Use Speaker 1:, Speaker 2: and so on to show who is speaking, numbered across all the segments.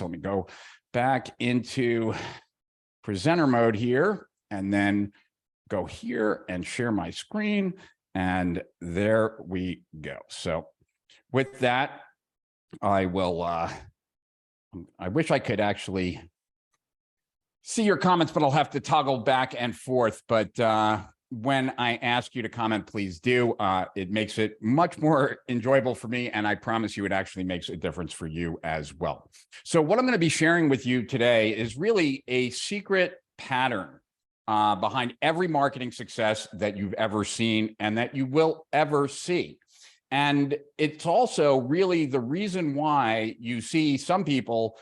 Speaker 1: So let me go back into presenter mode here, and then go here and share my screen. And there we go. So with that, I will, I wish I could actually see your comments, but I'll have to toggle back and forth. But when I ask you to comment, please do. It makes it much more enjoyable for me, and I promise you it actually makes a difference for you as well. So what I'm going to be sharing with you today is really a secret pattern behind every marketing success that you've ever seen and that you will ever see. And it's also really the reason why you see some people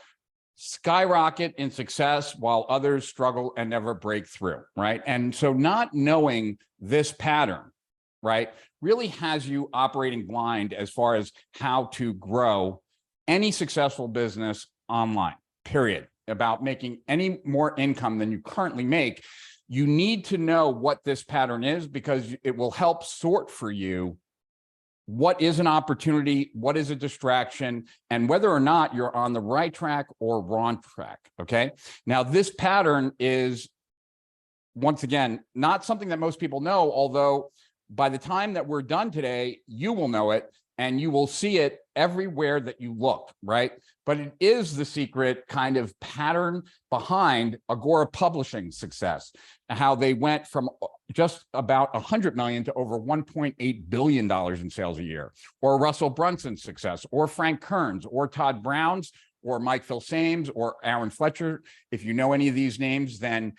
Speaker 1: skyrocket in success while others struggle and never break through, right? And so not knowing this pattern, right, really has you operating blind as far as how to grow any successful business online, period. About making any more income than you currently make, you need to know what this pattern is, because it will help sort for you what is an opportunity, what is a distraction, and whether or not you're on the right track or wrong track, okay? Now, this pattern is, once again, not something that most people know, although by the time that we're done today, you will know it, and you will see it everywhere that you look, right? But it is the secret kind of pattern behind Agora Publishing's success, how they went from just about 100 million to over $1.8 billion in sales a year, or Russell Brunson's success, or Frank Kern's, or Todd Brown's, or Mike Filsame's, or Aaron Fletcher. If you know any of these names, then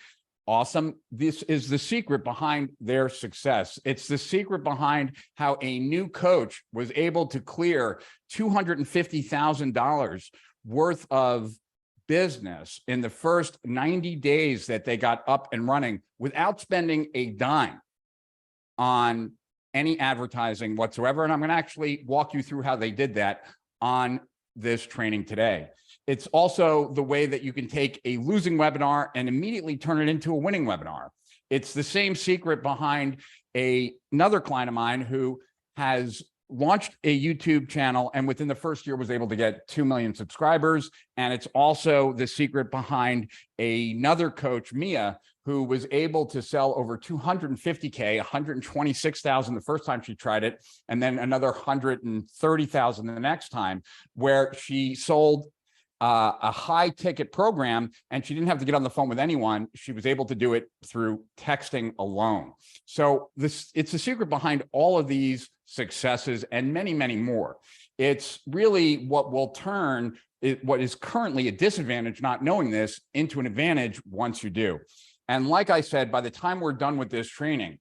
Speaker 1: awesome. This is the secret behind their success. It's the secret behind how a new coach was able to clear $250,000 worth of business in the first 90 days that they got up and running without spending a dime on any advertising whatsoever. And I'm going to actually walk you through how they did that on this training today. It's also the way that you can take a losing webinar and immediately turn it into a winning webinar. It's the same secret behind another client of mine who has launched a YouTube channel and within the first year was able to get 2 million subscribers. And it's also the secret behind another coach, Mia, who was able to sell over 250K, 126,000 the first time she tried it, and then another 130,000 the next time, where she sold a high ticket program and she didn't have to get on the phone with anyone. She was able to do it through texting alone. So it's the secret behind all of these successes and many, many more. It's really what will turn what is currently a disadvantage, not knowing this, into an advantage once you do. And like I said, by the time we're done with this training,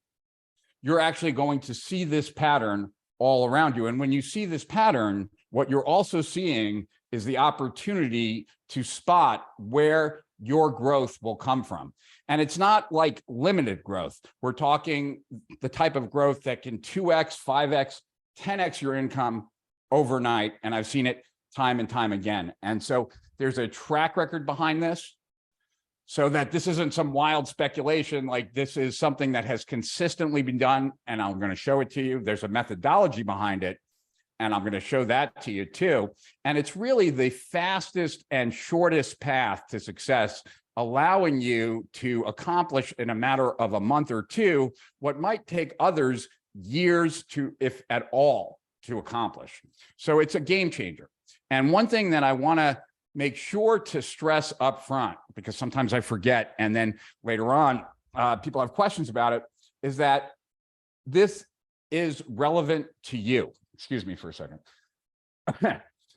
Speaker 1: you're actually going to see this pattern all around you. And when you see this pattern, what you're also seeing is the opportunity to spot where your growth will come from. And it's not like limited growth. We're talking the type of growth that can 2x, 5x, 10x your income overnight. And I've seen it time and time again. And so there's a track record behind this, so that this isn't some wild speculation. Like, this is something that has consistently been done, and I'm going to show it to you. There's a methodology behind it, and I'm going to show that to you too. And it's really the fastest and shortest path to success, allowing you to accomplish in a matter of a month or two what might take others years to, if at all, to accomplish. So it's a game changer. And one thing that I want to make sure to stress up front, because sometimes I forget, and then later on, people have questions about it, is that this is relevant to you. Excuse me for a second.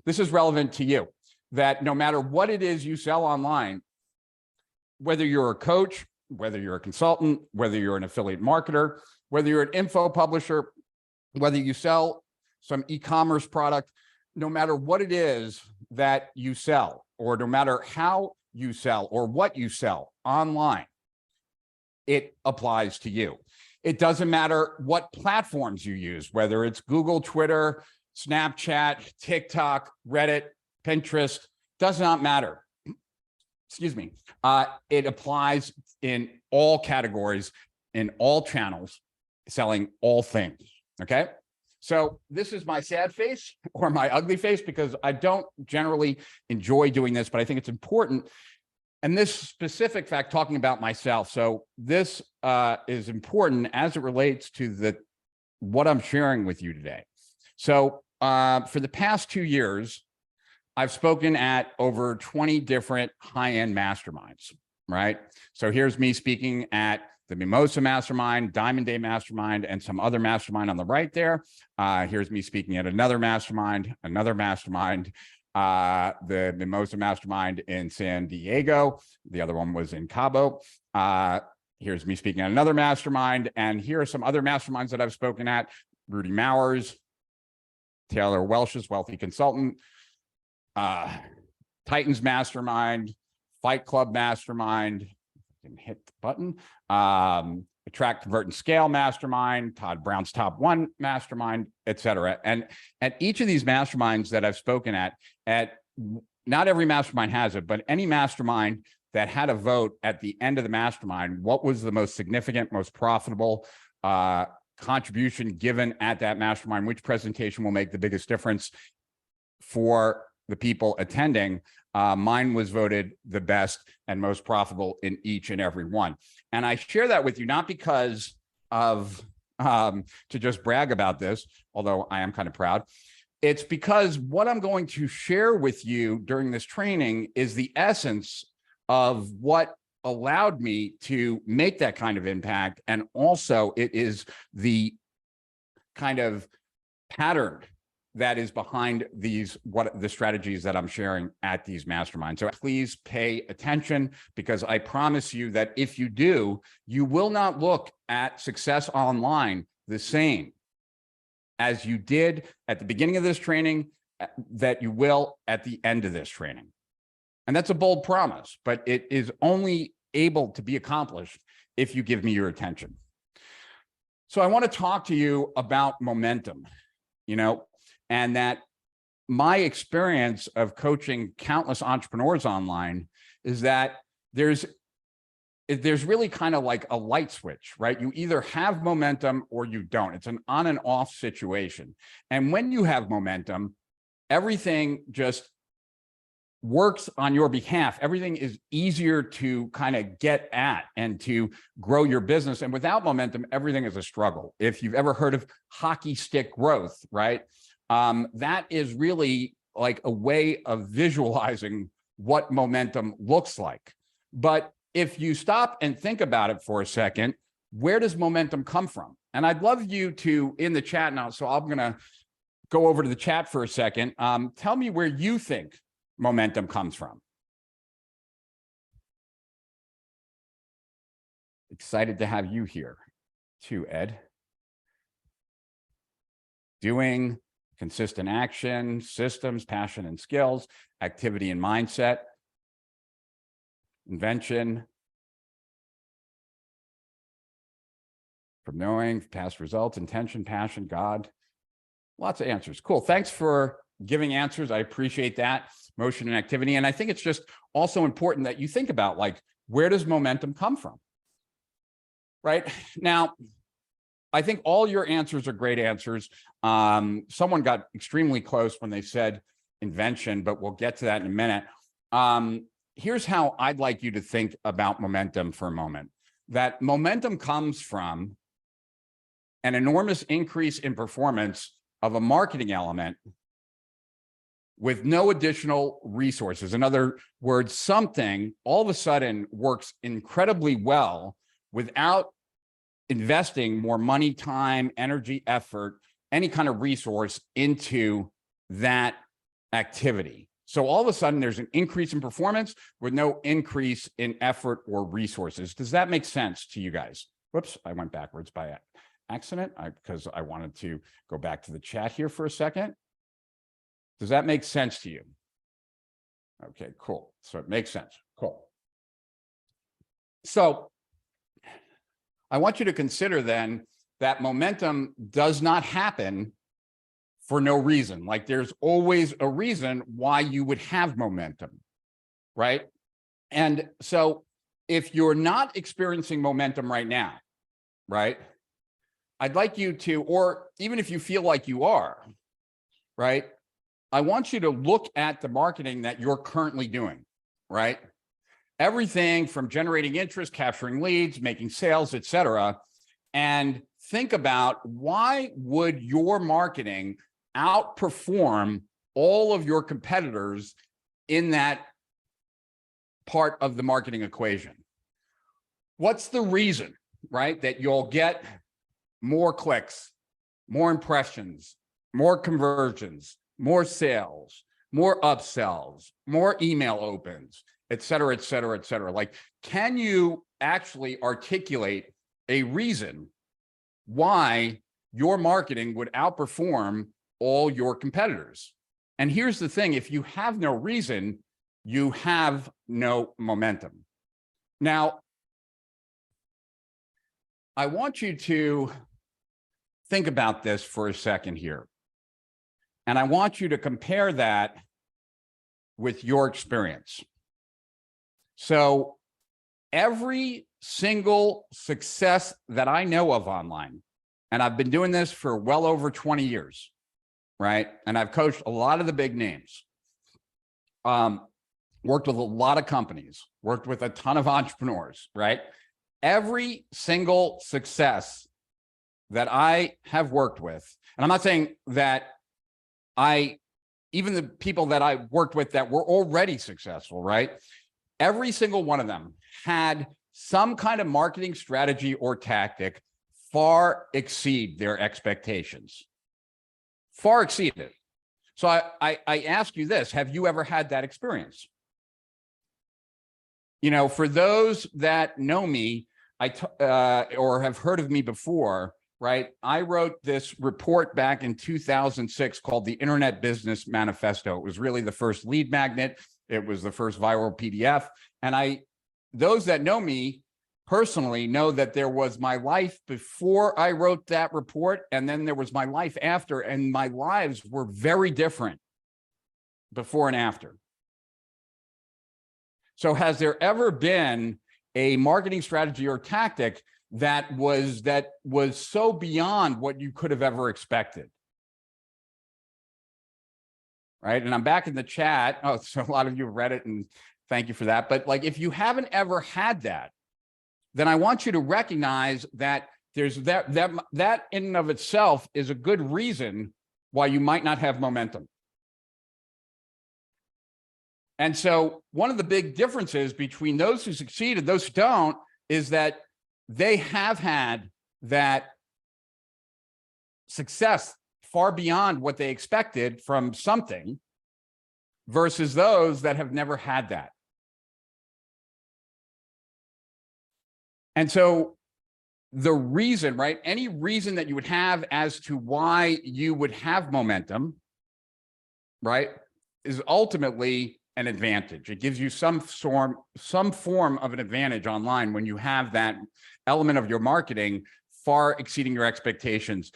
Speaker 1: This is relevant to you, that no matter what it is you sell online, whether you're a coach, whether you're a consultant, whether you're an affiliate marketer, whether you're an info publisher, whether you sell some e-commerce product, no matter what it is that you sell, or no matter how you sell or what you sell online, it applies to you. It doesn't matter what platforms you use, whether it's Google, Twitter, Snapchat, TikTok, Reddit, Pinterest, does not matter. Excuse me. It applies in all categories, in all channels, selling all things, okay? So this is my sad face or my ugly face, because I don't generally enjoy doing this, but I think it's important. And this specific fact, talking about myself. So this is important as it relates to what I'm sharing with you today. So for the past 2 years, I've spoken at over 20 different high-end masterminds, right? So here's me speaking at the Mimosa Mastermind, Diamond Day Mastermind, and some other mastermind on the right there. Here's me speaking at another mastermind, the Mimosa Mastermind in San Diego. The other one was in Cabo. Here's me speaking at another mastermind. And here are some other masterminds that I've spoken at: Rudy Mauer's, Taylor Welsh's Wealthy Consultant, Titans Mastermind, Fight Club Mastermind, can hit the button, Attract, Convert, and Scale Mastermind, Todd Brown's Top 1 Mastermind, etc. And at each of these masterminds that I've spoken at not every mastermind has it, but any mastermind that had a vote at the end of the mastermind, what was the most significant, most profitable contribution given at that mastermind, which presentation will make the biggest difference for the people attending, mine was voted the best and most profitable in each and every one. And I share that with you, not because of to just brag about this, although I am kind of proud. It's because what I'm going to share with you during this training is the essence of what allowed me to make that kind of impact. And also it is the kind of pattern that is behind the strategies that I'm sharing at these masterminds. So please pay attention, because I promise you that if you do, you will not look at success online the same as you did at the beginning of this training, that you will at the end of this training. And that's a bold promise, but it is only able to be accomplished if you give me your attention. So I want to talk to you about momentum, and that my experience of coaching countless entrepreneurs online is that there's really kind of like a light switch, right? You either have momentum or you don't. It's an on and off situation. And when you have momentum, everything just works on your behalf. Everything is easier to kind of get at and to grow your business. And without momentum, everything is a struggle. If you've ever heard of hockey stick growth, right? That is really like a way of visualizing what momentum looks like. But if you stop and think about it for a second, where does momentum come from? And I'd love you to, in the chat now, so I'm going to go over to the chat for a second. Tell me where you think momentum comes from. Excited to have you here too, Ed. Doing, consistent action, systems, passion and skills, activity and mindset, invention, from knowing, past results, intention, passion, God. Lots of answers. Cool. Thanks for giving answers. I appreciate that. Motion and activity. And I think it's just also important that you think about, like, where does momentum come from? Right now, I think all your answers are great answers. Someone got extremely close when they said invention, but we'll get to that in a minute. Here's how I'd like you to think about momentum for a moment. That momentum comes from an enormous increase in performance of a marketing element with no additional resources. In other words, something all of a sudden works incredibly well without investing more money, time, energy, effort, any kind of resource into that activity. So all of a sudden there's an increase in performance with no increase in effort or resources. Does that make sense to you guys? Whoops, I went backwards by accident because I wanted to go back to the chat here for a second. Does that make sense to you? Okay, cool. So it makes sense. Cool. So I want you to consider then that momentum does not happen for no reason. Like, there's always a reason why you would have momentum, right? And so if you're not experiencing momentum right now, right, I'd like you to, or even if you feel like you are, right? I want you to look at the marketing that you're currently doing, right? Everything from generating interest, capturing leads, making sales, et cetera, and think about why would your marketing outperform all of your competitors in that part of the marketing equation? What's the reason, right, that you'll get more clicks, more impressions, more conversions, more sales, more upsells, more email opens, et cetera, et cetera, et cetera? Like, can you actually articulate a reason why your marketing would outperform all your competitors? And here's the thing, if you have no reason, you have no momentum. Now, I want you to think about this for a second here. And I want you to compare that with your experience. So every single success that I know of online, and I've been doing this for well over 20 years, right? And I've coached a lot of the big names, worked with a lot of companies, worked with a ton of entrepreneurs, right? Every single success that I have worked with, and I'm not saying that even the people that I worked with that were already successful, right? Every single one of them had some kind of marketing strategy or tactic far exceed their expectations, far exceeded. So I ask you this, have you ever had that experience? You know, for those that know me, or have heard of me before, right? I wrote this report back in 2006 called the Internet Business Manifesto. It was really the first lead magnet. It was the first viral PDF. And those that know me personally know that there was my life before I wrote that report, and then there was my life after, and my lives were very different before and after. So has there ever been a marketing strategy or tactic that was so beyond what you could have ever expected? Right? And I'm back in the chat. Oh, so a lot of you have read it, and thank you for that. But like, if you haven't ever had that, then I want you to recognize that there's that in and of itself is a good reason why you might not have momentum. And so one of the big differences between those who succeed and those who don't is that they have had that success far beyond what they expected from something versus those that have never had that. And so the reason, right, any reason that you would have as to why you would have momentum, right, is ultimately an advantage. It gives you some form of an advantage online when you have that element of your marketing far exceeding your expectations,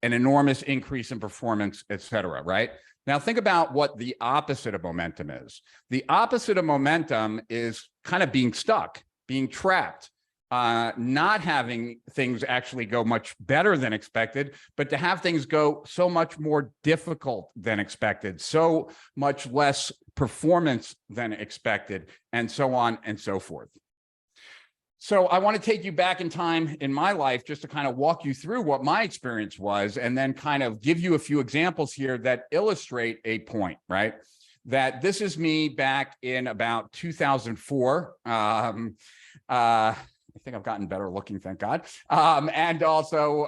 Speaker 1: an enormous increase in performance, et cetera, right? Now think about what the opposite of momentum is. The opposite of momentum is kind of being stuck, being trapped, not having things actually go much better than expected, but to have things go so much more difficult than expected, so much less performance than expected, and so on and so forth. So I want to take you back in time in my life just to kind of walk you through what my experience was, and then kind of give you a few examples here that illustrate a point, right? That this is me back in about 2004. I think I've gotten better looking, thank God. And also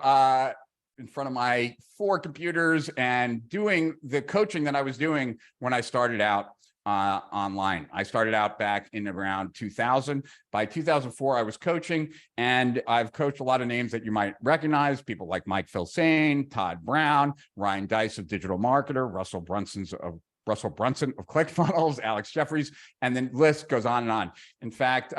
Speaker 1: in front of my 4 computers and doing the coaching that I was doing when I started out online. I started out back in around 2000. By 2004, I was coaching, and I've coached a lot of names that you might recognize, people like Mike Filsaine, Todd Brown, Ryan Dice of Digital Marketer, Russell Brunson of ClickFunnels, Alex Jeffries, and then list goes on and on. In fact,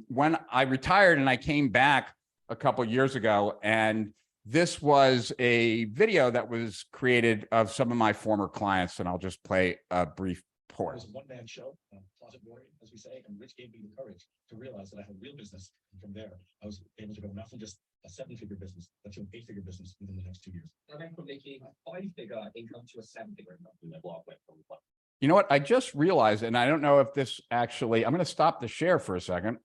Speaker 1: when I retired and I came back a couple of years ago, and this was a video that was created of some of my former clients, and I'll just play a brief port.
Speaker 2: It was a one-man show, closet warrior, as we say, and Rich gave me the courage to realize that I had real business. And from there, I was able to go not from just a 7-figure business, but to an 8-figure business within the next 2 years.
Speaker 3: I went from making a 5-figure income to a 7-figure income. My blog went from
Speaker 1: You know what? I just realized, and I don't know if this actually, I'm going to stop the share for a second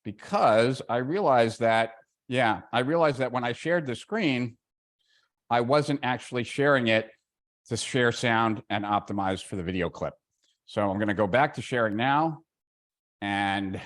Speaker 1: because I realized that, when I shared the screen, I wasn't actually sharing it to share sound and optimize for the video clip. So I'm going to go back to sharing now, and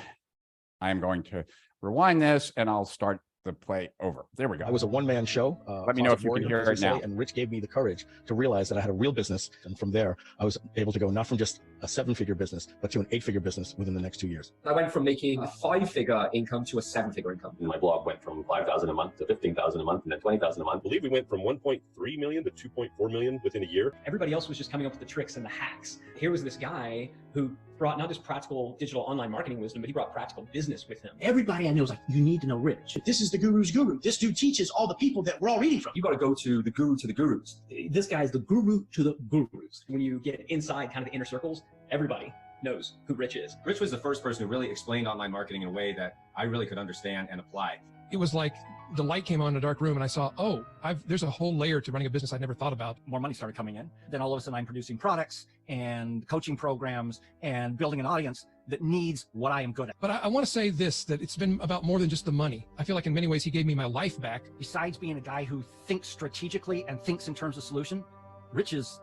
Speaker 1: I'm going to rewind this and I'll start the play over. There we go.
Speaker 4: I was a one-man show.
Speaker 1: Let me know if you can hear it now.
Speaker 4: And Rich gave me the courage to realize that I had a real business. And from there, I was able to go not from just a 7-figure business, but to an 8-figure business within the next 2 years.
Speaker 3: I went from making a 5-figure income to a 7-figure income.
Speaker 5: My blog went from 5,000 a month to 15,000 a month and then 20,000 a month.
Speaker 6: I believe we went from 1.3 million to 2.4 million within a year.
Speaker 7: Everybody else was just coming up with the tricks and the hacks. Here was this guy who brought not just practical digital online marketing wisdom, but he brought practical business with him.
Speaker 2: Everybody I know is like, you need to know Rich. This is the guru's guru. This dude teaches all the people that we're all reading from.
Speaker 3: You got to go to the guru to the gurus.
Speaker 2: This guy is the guru to the gurus.
Speaker 7: When you get inside kind of the inner circles, everybody knows who Rich is.
Speaker 8: Rich was the first person who really explained online marketing in a way that I really could understand and apply.
Speaker 9: It was like the light came on in a dark room and I saw, oh, there's a whole layer to running a business I'd never thought about.
Speaker 10: More money started coming in. Then all of a sudden I'm producing products and coaching programs and building an audience that needs what I am good at.
Speaker 9: But I want to say this, that it's been about more than just the money. I feel like in many ways he gave me my life back.
Speaker 10: Besides being a guy who thinks strategically and thinks in terms of solution, Rich is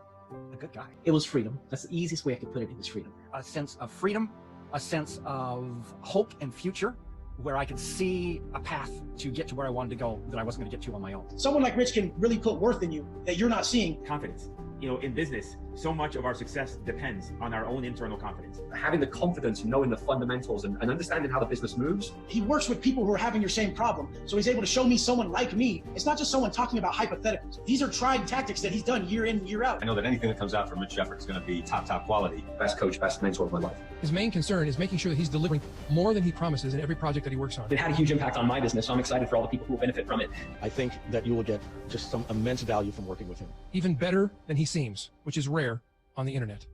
Speaker 10: a good guy.
Speaker 2: It was freedom. That's the easiest way I could put it. It was freedom.
Speaker 10: A sense of freedom, a sense of hope and future, where I could see a path to get to where I wanted to go that I wasn't going to get to on my own.
Speaker 2: Someone like Rich can really put worth in you that you're not seeing.
Speaker 11: Confidence. You know, in business, so much of our success depends on our own internal confidence.
Speaker 3: Having the confidence, knowing the fundamentals and understanding how the business moves.
Speaker 2: He works with people who are having your same problem. So he's able to show me someone like me. It's not just someone talking about hypotheticals. These are tried tactics that he's done year in, year out.
Speaker 8: I know that anything that comes out from Rich Schefren is going to be top quality.
Speaker 3: Best coach, best mentor of my life.
Speaker 9: His main concern is making sure that he's delivering more than he promises in every project that he works on.
Speaker 7: It had a huge impact on my business, so I'm excited for all the people who will benefit from it.
Speaker 4: I think that you will get just some immense value from working with him.
Speaker 9: Even better than he seems, which is rare on the internet.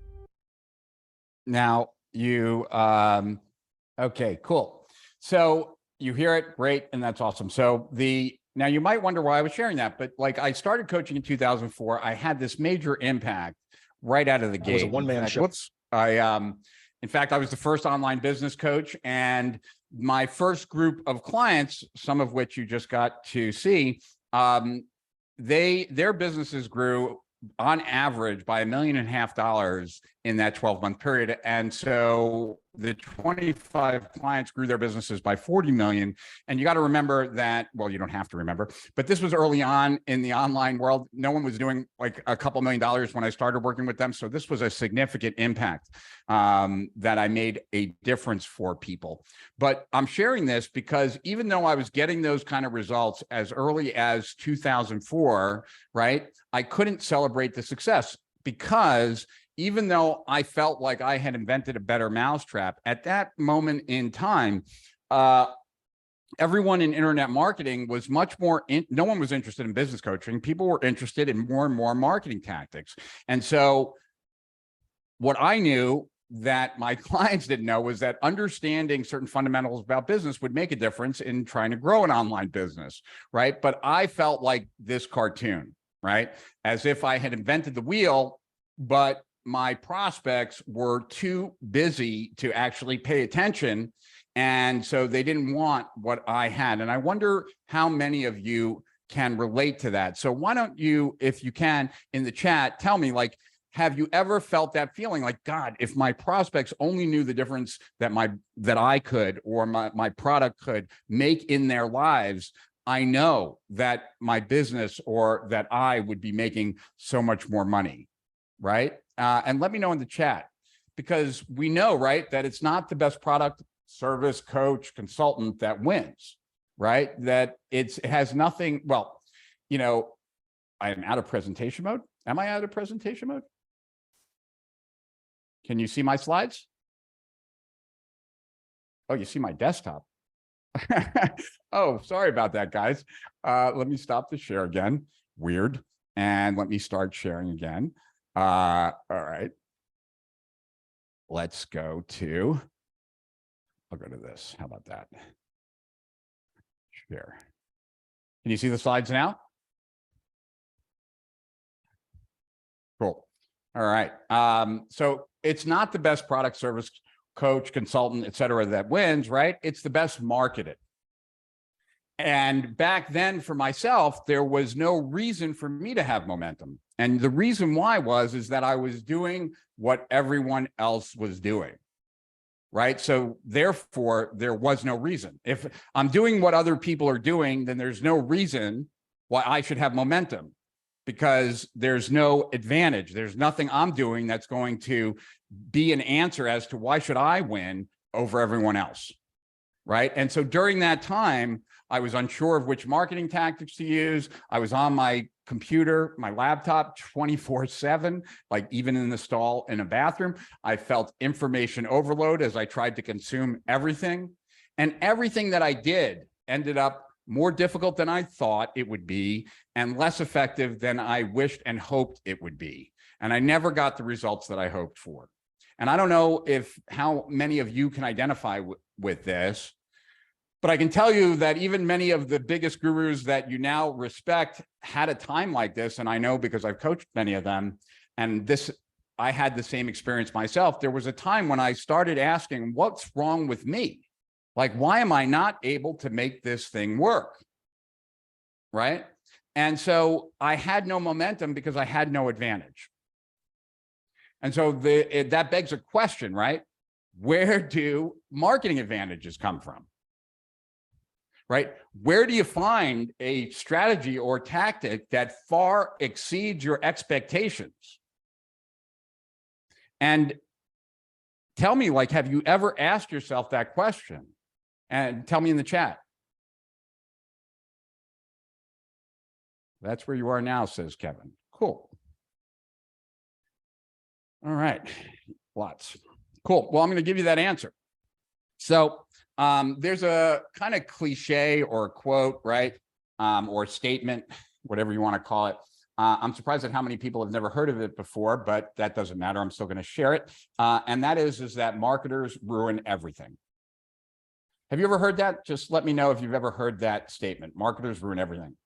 Speaker 1: Now you, okay, cool. So you hear it, great, and that's awesome. So now you might wonder why I was sharing that, but like I started coaching in 2004. I had this major impact right out of the gate.
Speaker 4: It was a one-man show.
Speaker 1: In fact, I was the first online business coach, and my first group of clients, some of which you just got to see, their businesses grew on average by $1.5 million in that 12-month period. And so the 25 clients grew their businesses by 40 million. And you got to remember that, well, you don't have to remember, but this was early on in the online world. No one was doing like a couple $1 million when I started working with them. So this was a significant impact that I made a difference for people. But I'm sharing this because even though I was getting those kind of results as early as 2004, right, I couldn't celebrate the success because even though I felt like I had invented a better mousetrap at that moment in time, everyone in internet marketing was much more, no one was interested in business coaching. People were interested in more and more marketing tactics. And so what I knew that my clients didn't know was that understanding certain fundamentals about business would make a difference in trying to grow an online business, right? But I felt like this cartoon, right? As if I had invented the wheel, but my prospects were too busy to actually pay attention. And so they didn't want what I had. And I wonder how many of you can relate to that. So why don't you, if you can, in the chat, tell me, like, have you ever felt that feeling like, God, if my prospects only knew the difference that I could, or my product could make in their lives, I know that my business or that I would be making so much more money, right? And let me know in the chat, because we know, right, that it's not the best product, service, coach, consultant that wins, right? That it has nothing. Well, you know, I am out of presentation mode. Am I out of presentation mode? Can you see my slides? Oh, you see my desktop. Oh, sorry about that, guys. Let me stop the share again. Weird. And let me start sharing again. All right. Let's go to, I'll go to this. How about that? Share. Can you see the slides now? Cool. All right. So it's not the best product, service, coach, consultant, et cetera, that wins, right? It's the best marketed. And back then for myself, there was no reason for me to have momentum. And the reason why is that I was doing what everyone else was doing, right? So therefore, there was no reason. If I'm doing what other people are doing, then there's no reason why I should have momentum, because there's no advantage. There's nothing I'm doing that's going to be an answer as to why should I win over everyone else, right? And so during that time, I was unsure of which marketing tactics to use. I was on my computer, my laptop 24/7, like even in the stall in a bathroom. I felt information overload as I tried to consume everything. And everything that I did ended up more difficult than I thought it would be and less effective than I wished and hoped it would be. And I never got the results that I hoped for. And I don't know how many of you can identify with this, but I can tell you that even many of the biggest gurus that you now respect had a time like this. And I know because I've coached many of them. And I had the same experience myself. There was a time when I started asking, what's wrong with me? Like, why am I not able to make this thing work? Right? And so I had no momentum because I had no advantage. And so that begs a question, right? Where do marketing advantages come from? Right? Where do you find a strategy or tactic that far exceeds your expectations? And tell me, like, have you ever asked yourself that question? And tell me in the chat. That's where you are now, says Kevin. Cool. All right. Lots. Cool. Well, I'm going to give you that answer. So there's a kind of cliche or quote, right? Or statement, whatever you want to call it. I'm surprised at how many people have never heard of it before, but that doesn't matter. I'm still going to share it. And that is that marketers ruin everything. Have you ever heard that? Just let me know if you've ever heard that statement. Marketers ruin everything.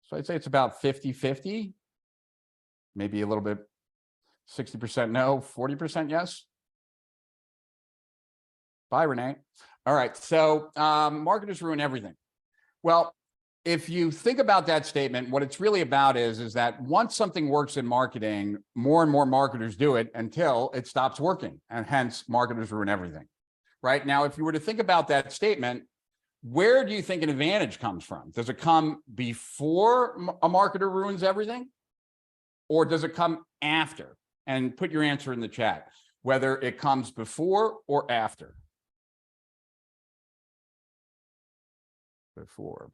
Speaker 1: So I'd say it's about 50-50, maybe a little bit, 60% no, 40% yes. Bye, Renee. All right, so marketers ruin everything. Well, if you think about that statement, what it's really about is that once something works in marketing, more and more marketers do it until it stops working, and hence marketers ruin everything. Right? Now, if you were to think about that statement, where do you think an advantage comes from? Does it come before a marketer ruins everything? Or does it come after? And put your answer in the chat, whether it comes before or after. Before.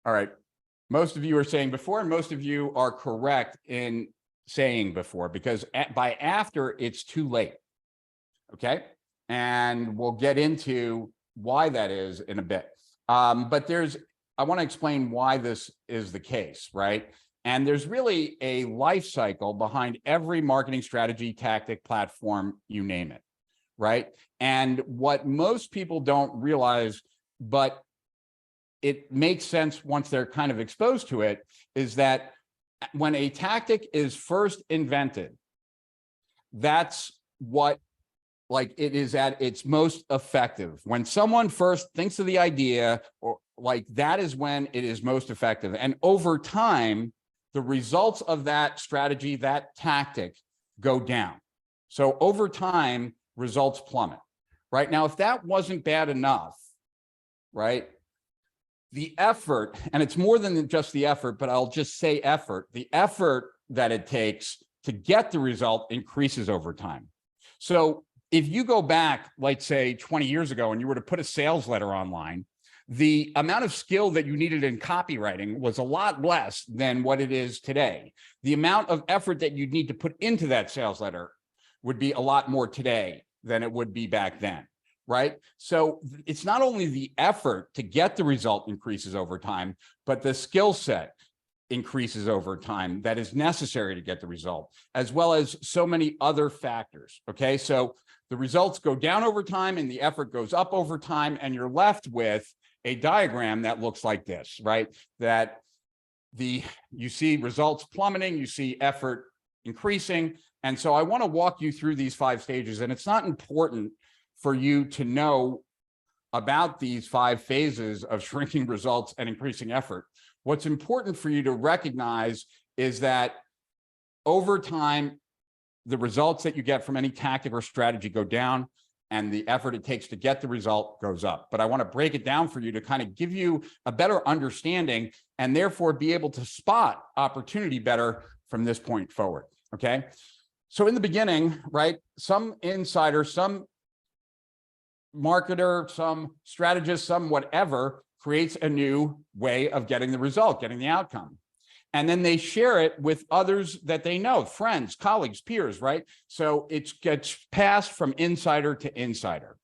Speaker 1: All right. Most of you are saying before, and most of you are correct in saying before, because by after, it's too late. Okay. And we'll get into why that is in a bit. But I want to explain why this is the case, right? And there's really a life cycle behind every marketing strategy, tactic, platform, you name it, right? And what most people don't realize, but it makes sense once they're kind of exposed to it, is that when a tactic is first invented, that's what, like, it is at its most effective. When someone first thinks of the idea, or like, that is when it is most effective. And over time, the results of that strategy, that tactic, go down. So over time, results plummet. Right now, if that wasn't bad enough, right, the effort, and it's more than just the effort, but I'll just say effort, the effort that it takes to get the result increases over time. So if you go back, let's say 20 years ago, and you were to put a sales letter online, the amount of skill that you needed in copywriting was a lot less than what it is today. The amount of effort that you'd need to put into that sales letter would be a lot more today than it would be back then, right? So it's not only the effort to get the result increases over time, but the skill set increases over time that is necessary to get the result, as well as so many other factors. Okay, so the results go down over time and the effort goes up over time, and you're left with a diagram that looks like this, right? That you see results plummeting, you see effort increasing. And so I want to walk you through these 5 stages, and it's not important for you to know about these 5 phases of shrinking results and increasing effort. What's important for you to recognize is that over time, the results that you get from any tactic or strategy go down, and the effort it takes to get the result goes up. But I want to break it down for you to kind of give you a better understanding and therefore be able to spot opportunity better from this point forward. Okay. So in the beginning, right, some insider, some marketer, some strategist, some whatever creates a new way of getting the result, getting the outcome. And then they share it with others that they know, friends, colleagues, peers, right? So it gets passed from insider to insider.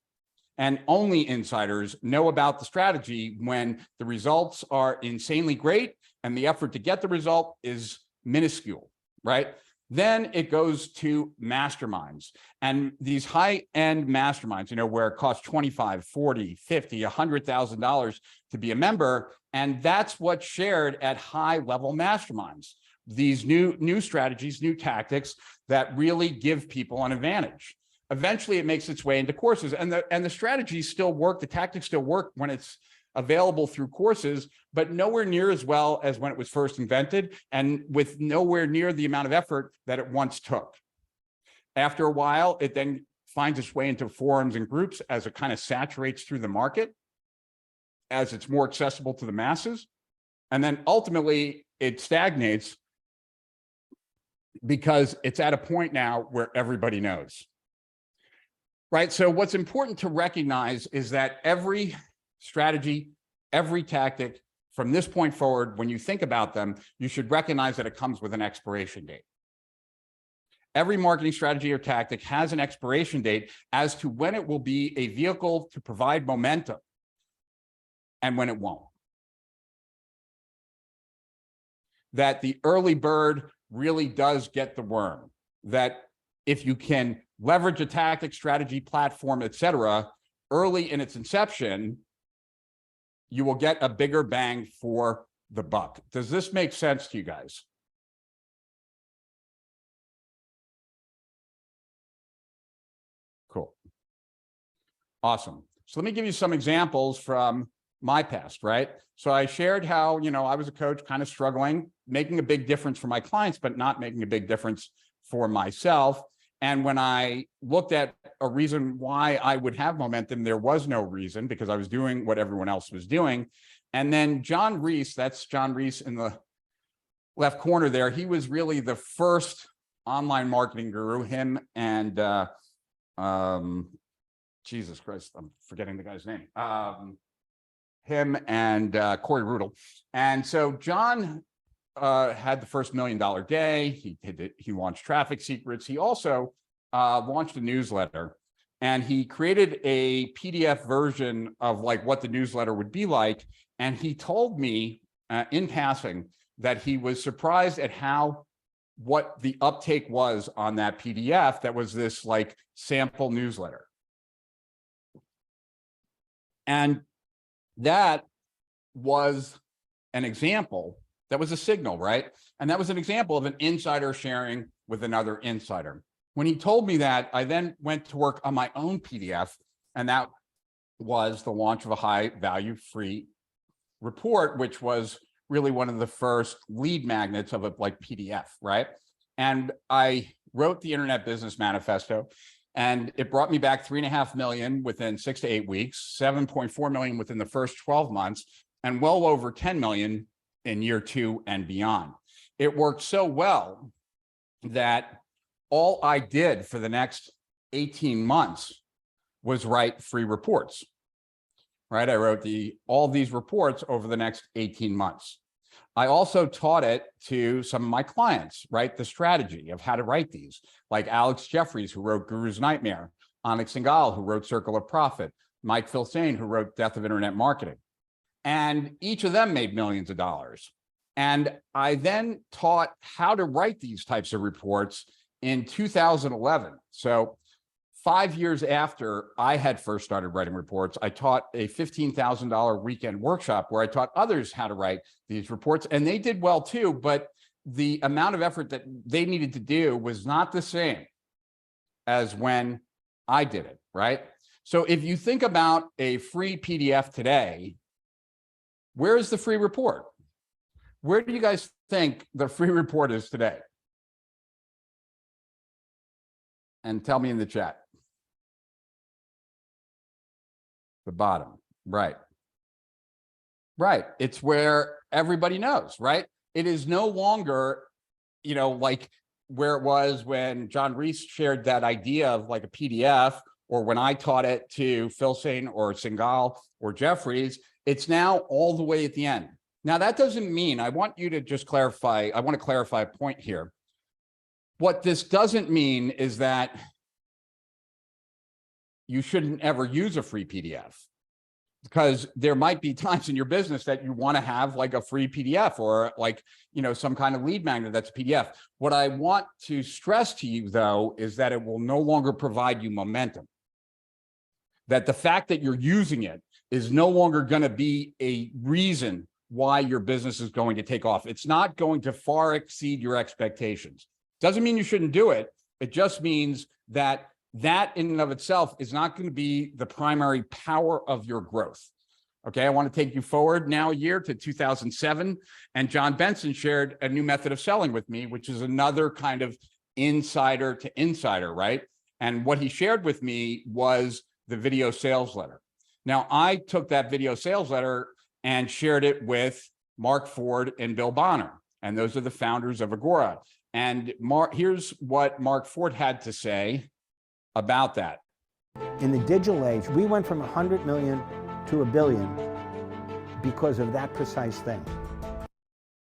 Speaker 1: And only insiders know about the strategy when the results are insanely great and the effort to get the result is minuscule, right? Then it goes to masterminds, and these high-end masterminds, you know, where it costs $25, $40, $50, $100,000 to be a member. And that's what's shared at high-level masterminds. These new strategies, new tactics that really give people an advantage. Eventually, it makes its way into courses, and the strategies still work. The tactics still work when it's available through courses, but nowhere near as well as when it was first invented, and with nowhere near the amount of effort that it once took. After a while, it then finds its way into forums and groups as it kind of saturates through the market, as it's more accessible to the masses. And then ultimately it stagnates because it's at a point now where everybody knows. Right? So what's important to recognize is that every strategy, every tactic from this point forward, when you think about them, you should recognize that it comes with an expiration date. Every marketing strategy or tactic has an expiration date as to when it will be a vehicle to provide momentum and when it won't. That the early bird really does get the worm. That if you can leverage a tactic, strategy, platform, etc., early in its inception, you will get a bigger bang for the buck. Does this make sense to you guys? Cool. Awesome. So let me give you some examples from my past, right? So I shared how, you know, I was a coach kind of struggling, making a big difference for my clients, but not making a big difference for myself. And when I looked at a reason why I would have momentum, there was no reason, because I was doing what everyone else was doing. And then John Reese, that's John Reese in the left corner there, he was really the first online marketing guru, him and Jesus Christ, I'm forgetting the guy's name. Him and Corey Rudel. And so John had the first $1 million day. He launched Traffic Secrets. He also launched a newsletter, and he created a PDF version of like what the newsletter would be like. And he told me in passing that he was surprised at what the uptake was on that PDF that was this like sample newsletter. And that was an example. That was a signal, right? And that was an example of an insider sharing with another insider. When he told me that, I then went to work on my own PDF, and that was the launch of a high value free report, which was really one of the first lead magnets of a like PDF, right? And I wrote the Internet Business Manifesto, and it brought me back 3.5 million within 6 to 8 weeks, 7.4 million within the first 12 months, and well over 10 million in year 2 and beyond. It worked so well that all I did for the next 18 months was write free reports, right? I wrote all these reports over the next 18 months. I also taught it to some of my clients, right? The strategy of how to write these, like Alex Jeffries, who wrote Guru's Nightmare, Onyx Singhal, who wrote Circle of Profit, Mike Filsaime, who wrote Death of Internet Marketing. And each of them made millions of dollars. And I then taught how to write these types of reports in 2011. So 5 years after I had first started writing reports, I taught a $15,000 weekend workshop where I taught others how to write these reports, and they did well too, but the amount of effort that they needed to do was not the same as when I did it, right? So if you think about a free PDF today, where is the free report? Where do you guys think the free report is today? And tell me in the chat. The bottom, right. Right, it's where everybody knows, right? It is no longer, you know, like where it was when John Reese shared that idea of like a PDF, or when I taught it to Phil Sane or Singal or Jeffries. It's now all the way at the end. Now, that doesn't mean, I want you to just clarify, I want to clarify a point here. What this doesn't mean is that you shouldn't ever use a free PDF, because there might be times in your business that you want to have like a free PDF or like, you know, some kind of lead magnet that's PDF. What I want to stress to you, though, is that it will no longer provide you momentum. That the fact that you're using it is no longer going to be a reason why your business is going to take off. It's not going to far exceed your expectations. Doesn't mean you shouldn't do it. It just means that that in and of itself is not going to be the primary power of your growth. Okay, I want to take you forward now a year to 2007, and John Benson shared a new method of selling with me, which is another kind of insider to insider, right? And what he shared with me was the video sales letter. Now, I took that video sales letter and shared it with Mark Ford and Bill Bonner, and those are the founders of Agora. And here's what Mark Ford had to say about that.
Speaker 12: In the digital age, we went from 100 million to 1 billion because of that precise thing.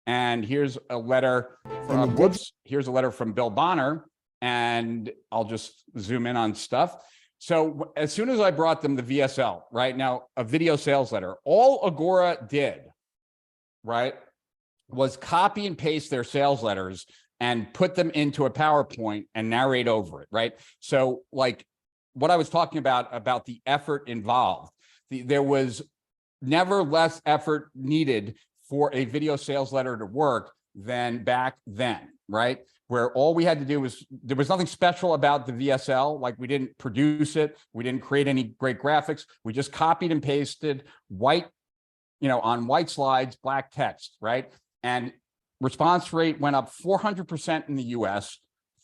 Speaker 1: And here's a letter from, here's a letter from Bill Bonner, and I'll just zoom in on stuff. So as soon as I brought them the VSL, right now, a video sales letter, all Agora did, right, was copy and paste their sales letters and put them into a PowerPoint and narrate over it, right? So like what I was talking about the effort involved, there was never less effort needed for a video sales letter to work than back then, right? Where all we had to do was, there was nothing special about the VSL, like we didn't produce it, we didn't create any great graphics, we just copied and pasted white, you know, on white slides, black text, right? And response rate went up 400% in the US,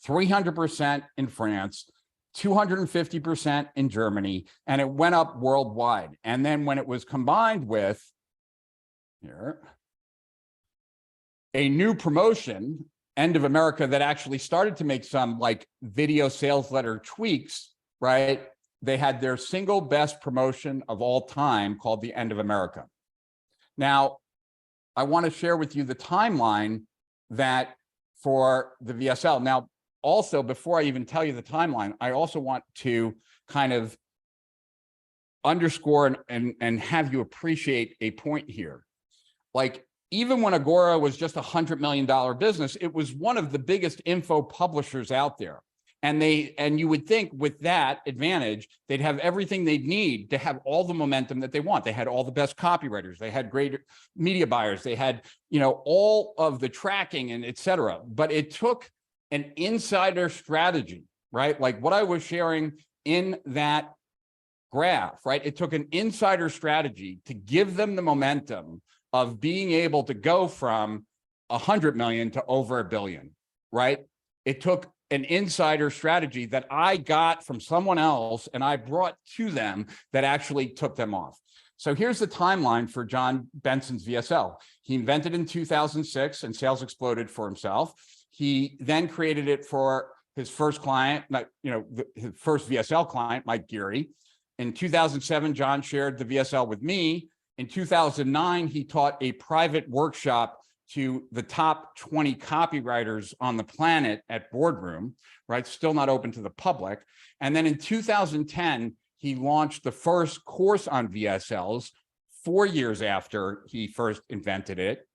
Speaker 1: 300% in France, 250% in Germany, and it went up worldwide. And then when it was combined with here, a new promotion, End of America, that actually started to make some like video sales letter tweaks, right? They had their single best promotion of all time called the End of America. Now, I want to share with you the timeline that for the VSL. Now, also, before I even tell you the timeline, I also want to kind of underscore and have you appreciate a point here. Like, even when Agora was just $100 million business, it was one of the biggest info publishers out there. And you would think with that advantage, they'd have everything they'd need to have all the momentum that they want. They had all the best copywriters, they had great media buyers, they had, you know, all of the tracking and et cetera. But it took an insider strategy, right? Like what I was sharing in that graph, right? It took an insider strategy to give them the momentum of being able to go from 100 million to over 1 billion, right? It took an insider strategy that I got from someone else and I brought to them that actually took them off. So here's the timeline for John Benson's VSL. He invented it in 2006 and sales exploded for himself. He then created it for his first client, his first VSL client, Mike Geary. In 2007, John shared the VSL with me. In 2009, he taught a private workshop to the top 20 copywriters on the planet at Boardroom, right? Still not open to the public. And then in 2010, he launched the first course on VSLs 4 years after he first invented it.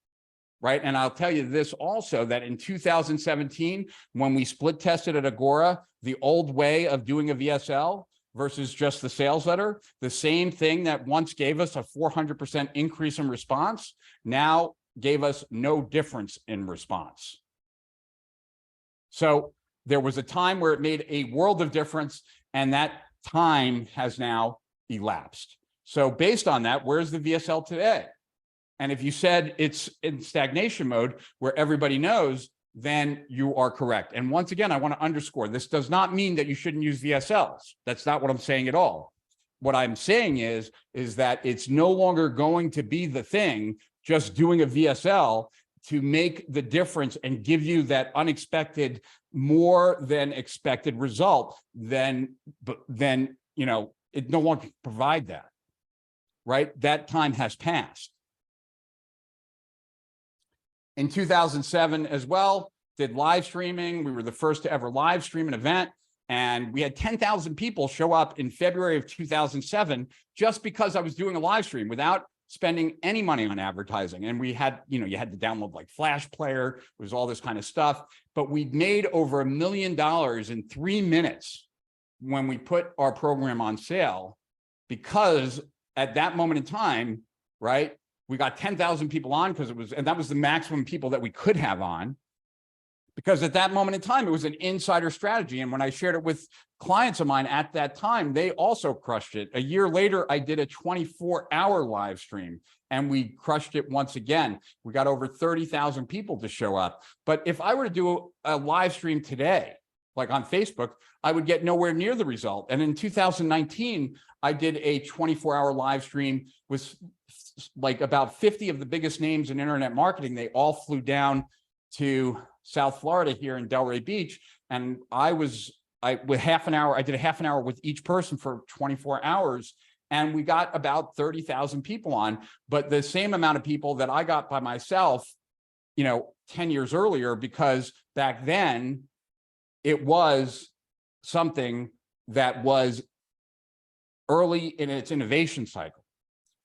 Speaker 1: right? And I'll tell you this also, that in 2017, when we split tested at Agora, the old way of doing a VSL versus just the sales letter, the same thing that once gave us a 400% increase in response, now gave us no difference in response. So there was a time where it made a world of difference, and that time has now elapsed. So based on that, where's the VSL today? And if you said it's in stagnation mode where everybody knows, then you are correct. And once again, I want to underscore, this does not mean that you shouldn't use VSLs. That's not what I'm saying at all. What I'm saying is that it's no longer going to be the thing, just doing a VSL to make the difference and give you that unexpected, more than expected result, then you know, it no longer can provide that, right? That time has passed. In 2007 as well, did live streaming. We were the first to ever live stream an event, and we had 10,000 people show up in February of 2007 just because I was doing a live stream without spending any money on advertising. And we had, you know, you had to download like Flash Player, it was all this kind of stuff, but we made over $1 million in 3 minutes when we put our program on sale, because at that moment in time, right, we got 10,000 people on because it was, and that was the maximum people that we could have on, because at that moment in time, it was an insider strategy. And when I shared it with clients of mine at that time, they also crushed it. A year later, I did a 24-hour live stream and we crushed it once again. We got over 30,000 people to show up. But if I were to do a live stream today, like on Facebook, I would get nowhere near the result. And in 2019, I did a 24-hour live stream with like about 50 of the biggest names in internet marketing. They all flew down to South Florida here in Delray Beach. And with half an hour, I did a half an hour with each person for 24 hours. And we got about 30,000 people on, but the same amount of people that I got by myself, you know, 10 years earlier, because back then it was something that was early in its innovation cycle,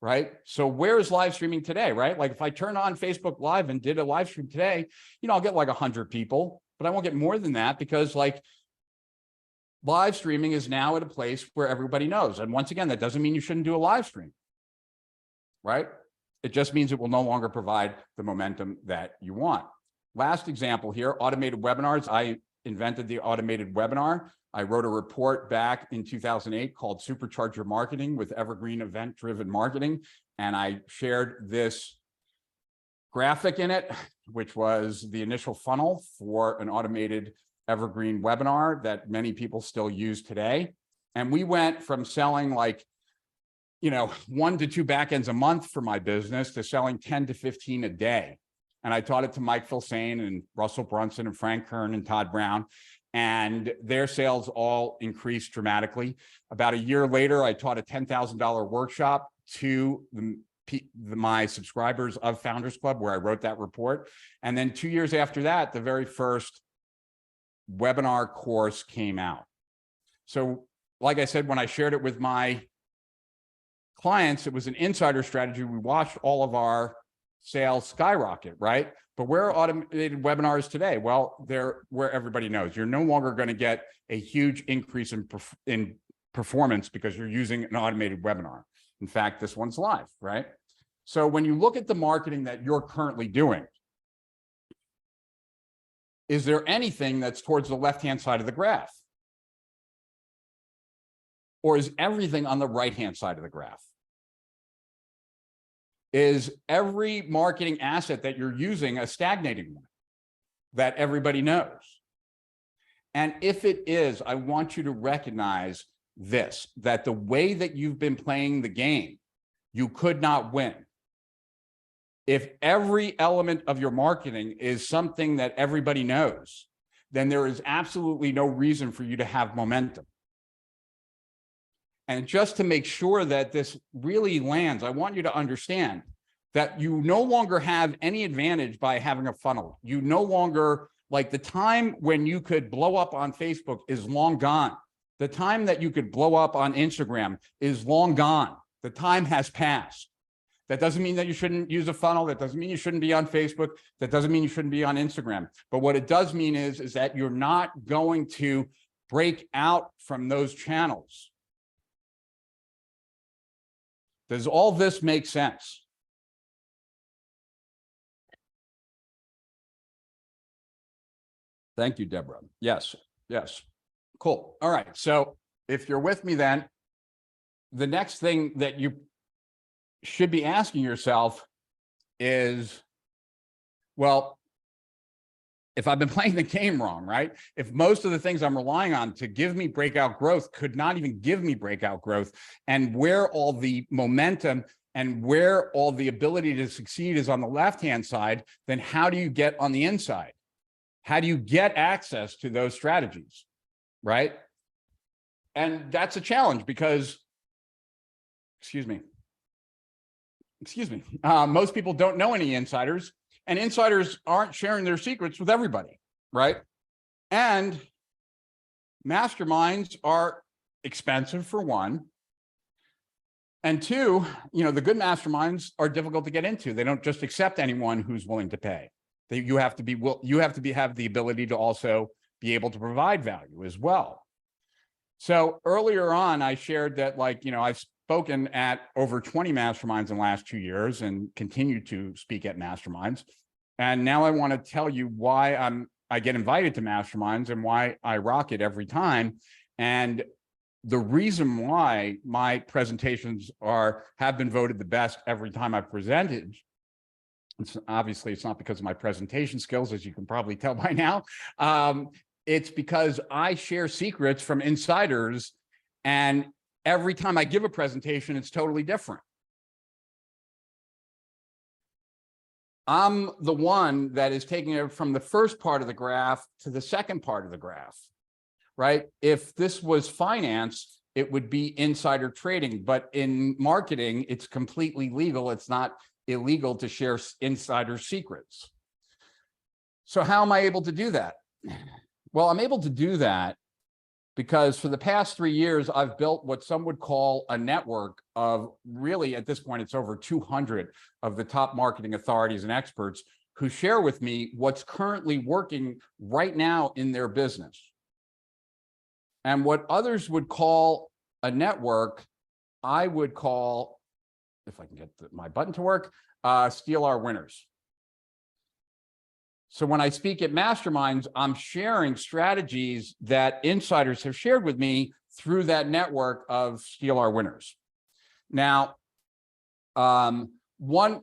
Speaker 1: right? So where's live streaming today, right? Like if I turn on Facebook Live and did a live stream today, you know, I'll get like 100 people, but I won't get more than that, because like live streaming is now at a place where everybody knows. And once again, that doesn't mean you shouldn't do a live stream, right? It just means it will no longer provide the momentum that you want. Last example here, automated webinars. I invented the automated webinar. I wrote a report back in 2008 called Supercharge Your Marketing with Evergreen Event-Driven Marketing. And I shared this graphic in it, which was the initial funnel for an automated evergreen webinar that many people still use today. And we went from selling like, you know, 1 to 2 backends a month for my business to selling 10 to 15 a day. And I taught it to Mike Filsaime and Russell Brunson and Frank Kern and Todd Brown, and their sales all increased dramatically. About a year later, I taught a $10,000 workshop to my subscribers of Founders Club, where I wrote that report. And then 2 years after that, the very first webinar course came out. So like I said, when I shared it with my clients, it was an insider strategy. We watched all of our sales skyrocket, right? But where are automated webinars today? Well, they're where everybody knows. You're no longer going to get a huge increase in performance because you're using an automated webinar. In fact, this one's live, right? So when you look at the marketing that you're currently doing, is there anything that's towards the left-hand side of the graph? Or is everything on the right-hand side of the graph? Is every marketing asset that you're using a stagnating one that everybody knows? And if it is, I want you to recognize this, that the way that you've been playing the game, you could not win. If every element of your marketing is something that everybody knows, then there is absolutely no reason for you to have momentum. And just to make sure that this really lands, I want you to understand that you no longer have any advantage by having a funnel. You no longer, like the time when you could blow up on Facebook is long gone. The time that you could blow up on Instagram is long gone. The time has passed. That doesn't mean that you shouldn't use a funnel. That doesn't mean you shouldn't be on Facebook. That doesn't mean you shouldn't be on Instagram. But what it does mean is that you're not going to break out from those channels. Does all this make sense? Thank you, Deborah. Yes, yes. Cool. All right. So if you're with me, then the next thing that you should be asking yourself is, well, if I've been playing the game wrong, right? If most of the things I'm relying on to give me breakout growth could not even give me breakout growth, and where all the momentum and where all the ability to succeed is on the left-hand side, then how do you get on the inside? How do you get access to those strategies, right? And that's a challenge because, excuse me, most people don't know any insiders, and insiders aren't sharing their secrets with everybody, right? And masterminds are expensive, for one. And two, the good masterminds are difficult to get into. They don't just accept anyone who's willing to pay. You have to have the ability to also be able to provide value as well. So earlier on, I shared that, I've spoken at over 20 masterminds in the last 2 years and continue to speak at masterminds. And now I want to tell you why I get invited to masterminds and why I rock it every time. And the reason why my presentations have been voted the best every time I've presented, it's not because of my presentation skills, as you can probably tell by now. It's because I share secrets from insiders, and every time I give a presentation, it's totally different. I'm the one that is taking it from the first part of the graph to the second part of the graph, right? If this was finance, it would be insider trading, but in marketing, it's completely legal. It's not illegal to share insider secrets. So how am I able to do that? Well, I'm able to do that because for the past 3 years, I've built what some would call a network of, really at this point, it's over 200 of the top marketing authorities and experts who share with me what's currently working right now in their business. And what others would call a network, I would call, if I can get my button to work, steal our winners. So when I speak at masterminds, I'm sharing strategies that insiders have shared with me through that network of steal our winners. Now, one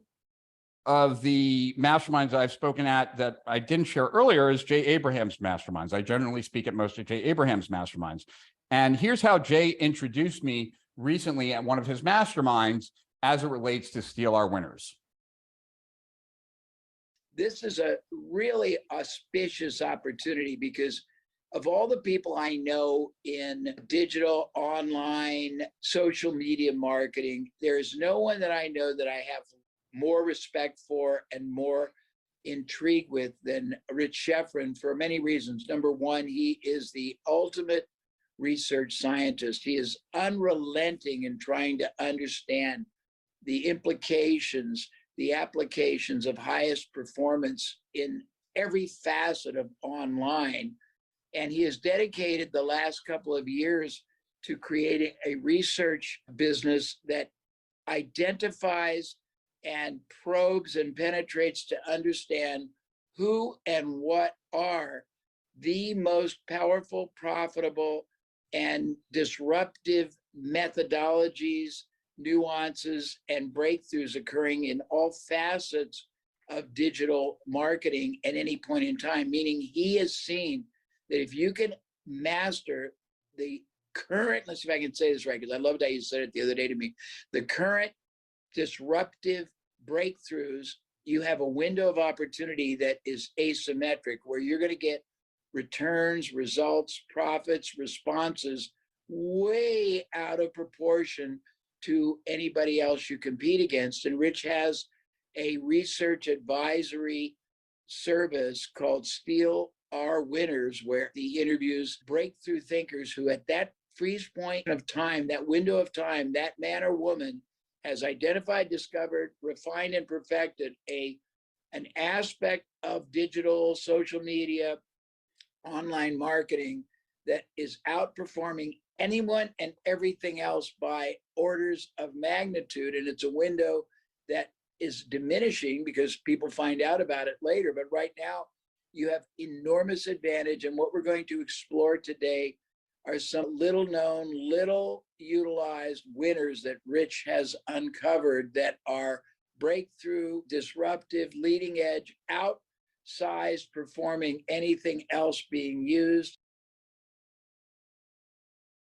Speaker 1: of the masterminds I've spoken at that I didn't share earlier is Jay Abraham's masterminds. I generally speak at most of Jay Abraham's masterminds. And here's how Jay introduced me recently at one of his masterminds as it relates to steal our winners.
Speaker 13: This is a really auspicious opportunity because of all the people I know in digital, online, social media marketing, there is no one that I know that I have more respect for and more intrigued with than Rich Schefren for many reasons. Number one, he is the ultimate research scientist. He is unrelenting in trying to understand the implications, the applications of highest performance in every facet of online. And he has dedicated the last couple of years to creating a research business that identifies and probes and penetrates to understand who and what are the most powerful, profitable, and disruptive methodologies, nuances, and breakthroughs occurring in all facets of digital marketing at any point in time, meaning he has seen that if you can master the current, let's see if I can say this right, because I loved how you said it the other day to me, the current disruptive breakthroughs, you have a window of opportunity that is asymmetric, where you're going to get returns, results, profits, responses way out of proportion to anybody else you compete against. And Rich has a research advisory service called Steal Our Winners, where he interviews breakthrough thinkers who at that freeze point of time, that window of time, that man or woman has identified, discovered, refined, and perfected an aspect of digital, social media, online marketing that is outperforming anyone and everything else by orders of magnitude. And it's a window that is diminishing because people find out about it later. But right now, you have enormous advantage. And what we're going to explore today are some little known, little utilized winners that Rich has uncovered that are breakthrough, disruptive, leading edge, outsized, performing anything else being used.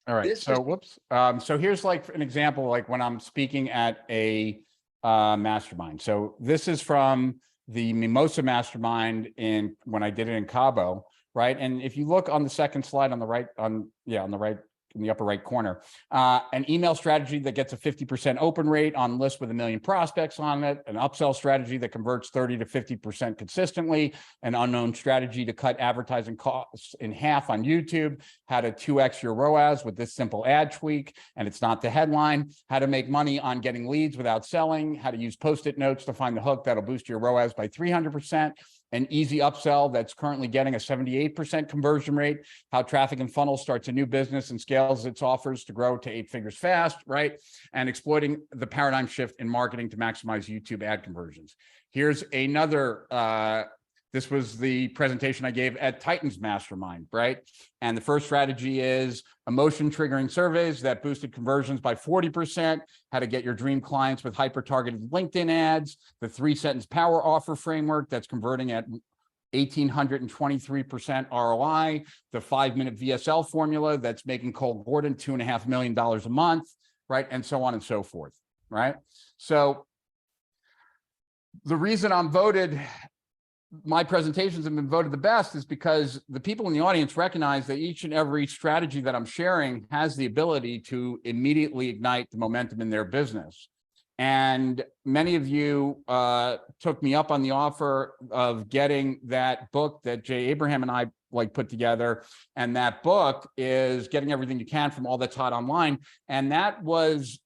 Speaker 1: All right. So here's like an example, like when I'm speaking at a mastermind. So this is from the Mimosa Mastermind when I did it in Cabo, right? And if you look on the second slide on the right, on the right, in the upper right corner, an email strategy that gets a 50% open rate on lists with 1 million prospects on it, an upsell strategy that converts 30 to 50% consistently, an unknown strategy to cut advertising costs in half on YouTube, how to 2x your ROAS with this simple ad tweak, and it's not the headline, how to make money on getting leads without selling, how to use Post-it notes to find the hook that'll boost your ROAS by 300%, an easy upsell that's currently getting a 78% conversion rate, how Traffic and Funnels starts a new business and scales its offers to grow to 8 figures fast, right? And exploiting the paradigm shift in marketing to maximize YouTube ad conversions. Here's another, this was the presentation I gave at Titan's Mastermind, right? And the first strategy is emotion triggering surveys that boosted conversions by 40%, how to get your dream clients with hyper-targeted LinkedIn ads, the 3-sentence power offer framework that's converting at 1,823% ROI, the 5-minute VSL formula that's making Cole Gordon $2.5 million a month, right? And so on and so forth, right? So the reason I'm voted, my presentations have been voted the best is because the people in the audience recognize that each and every strategy that I'm sharing has the ability to immediately ignite the momentum in their business. And many of you took me up on the offer of getting that book that Jay Abraham and I put together. And that book is Getting Everything You Can from All That's Hot Online. And that was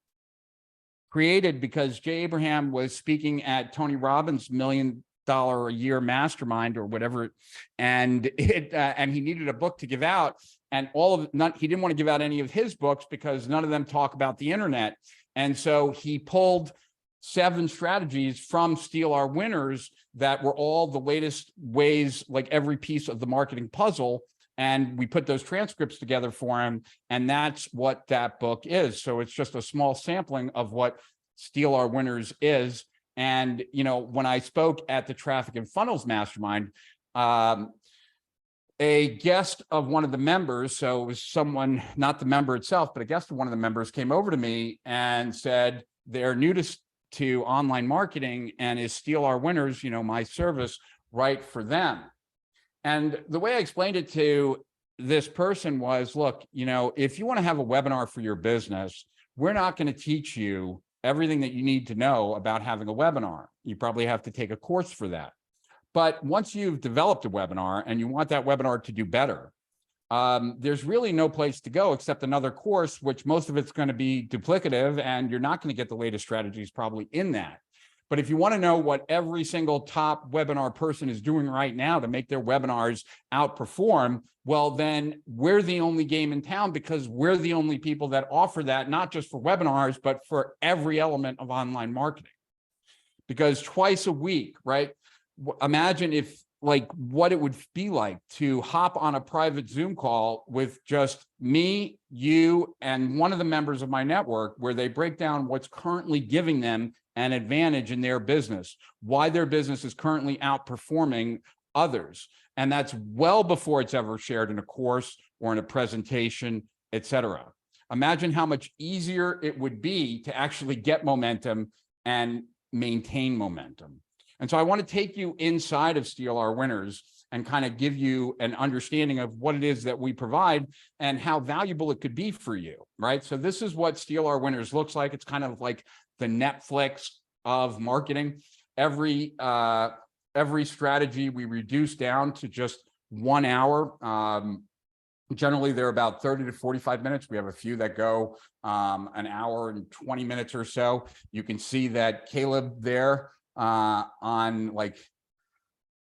Speaker 1: created because Jay Abraham was speaking at Tony Robbins' $1 million a year mastermind or whatever, and he needed a book to give out, and he didn't want to give out any of his books because none of them talk about the internet. And so he pulled 7 strategies from Steal Our Winners that were all the latest ways, like every piece of the marketing puzzle, and we put those transcripts together for him, and that's what that book is. So it's just a small sampling of what Steal Our Winners is. And, you know, when I spoke at the Traffic and Funnels Mastermind, a guest of one of the members, so it was someone, not the member itself, but a guest of one of the members came over to me and said, they're new to online marketing, and is Steal Our Winners, you know, my service, right for them? And the way I explained it to this person was, look, you know, if you want to have a webinar for your business, we're not going to teach you everything that you need to know about having a webinar. You probably have to take a course for that. But once you've developed a webinar and you want that webinar to do better, there's really no place to go except another course, which most of it's going to be duplicative, and you're not going to get the latest strategies probably in that. But if you want to know what every single top webinar person is doing right now to make their webinars outperform, well, then we're the only game in town, because we're the only people that offer that, not just for webinars, but for every element of online marketing. Because twice a week, right? Imagine if, like, what it would be like to hop on a private Zoom call with just me, you, and one of the members of my network, where they break down what's currently giving them an advantage in their business, why their business is currently outperforming others. And that's well before it's ever shared in a course or in a presentation, etc. Imagine how much easier it would be to actually get momentum and maintain momentum. And so I want to take you inside of Steal Our Winners and kind of give you an understanding of what it is that we provide and how valuable it could be for you, right? So this is what Steal Our Winners looks like. It's kind of like the Netflix of marketing. Every strategy we reduce down to just 1 hour. Generally, they're about 30 to 45 minutes. We have a few that go an hour and 20 minutes or so. You can see that Caleb there on like a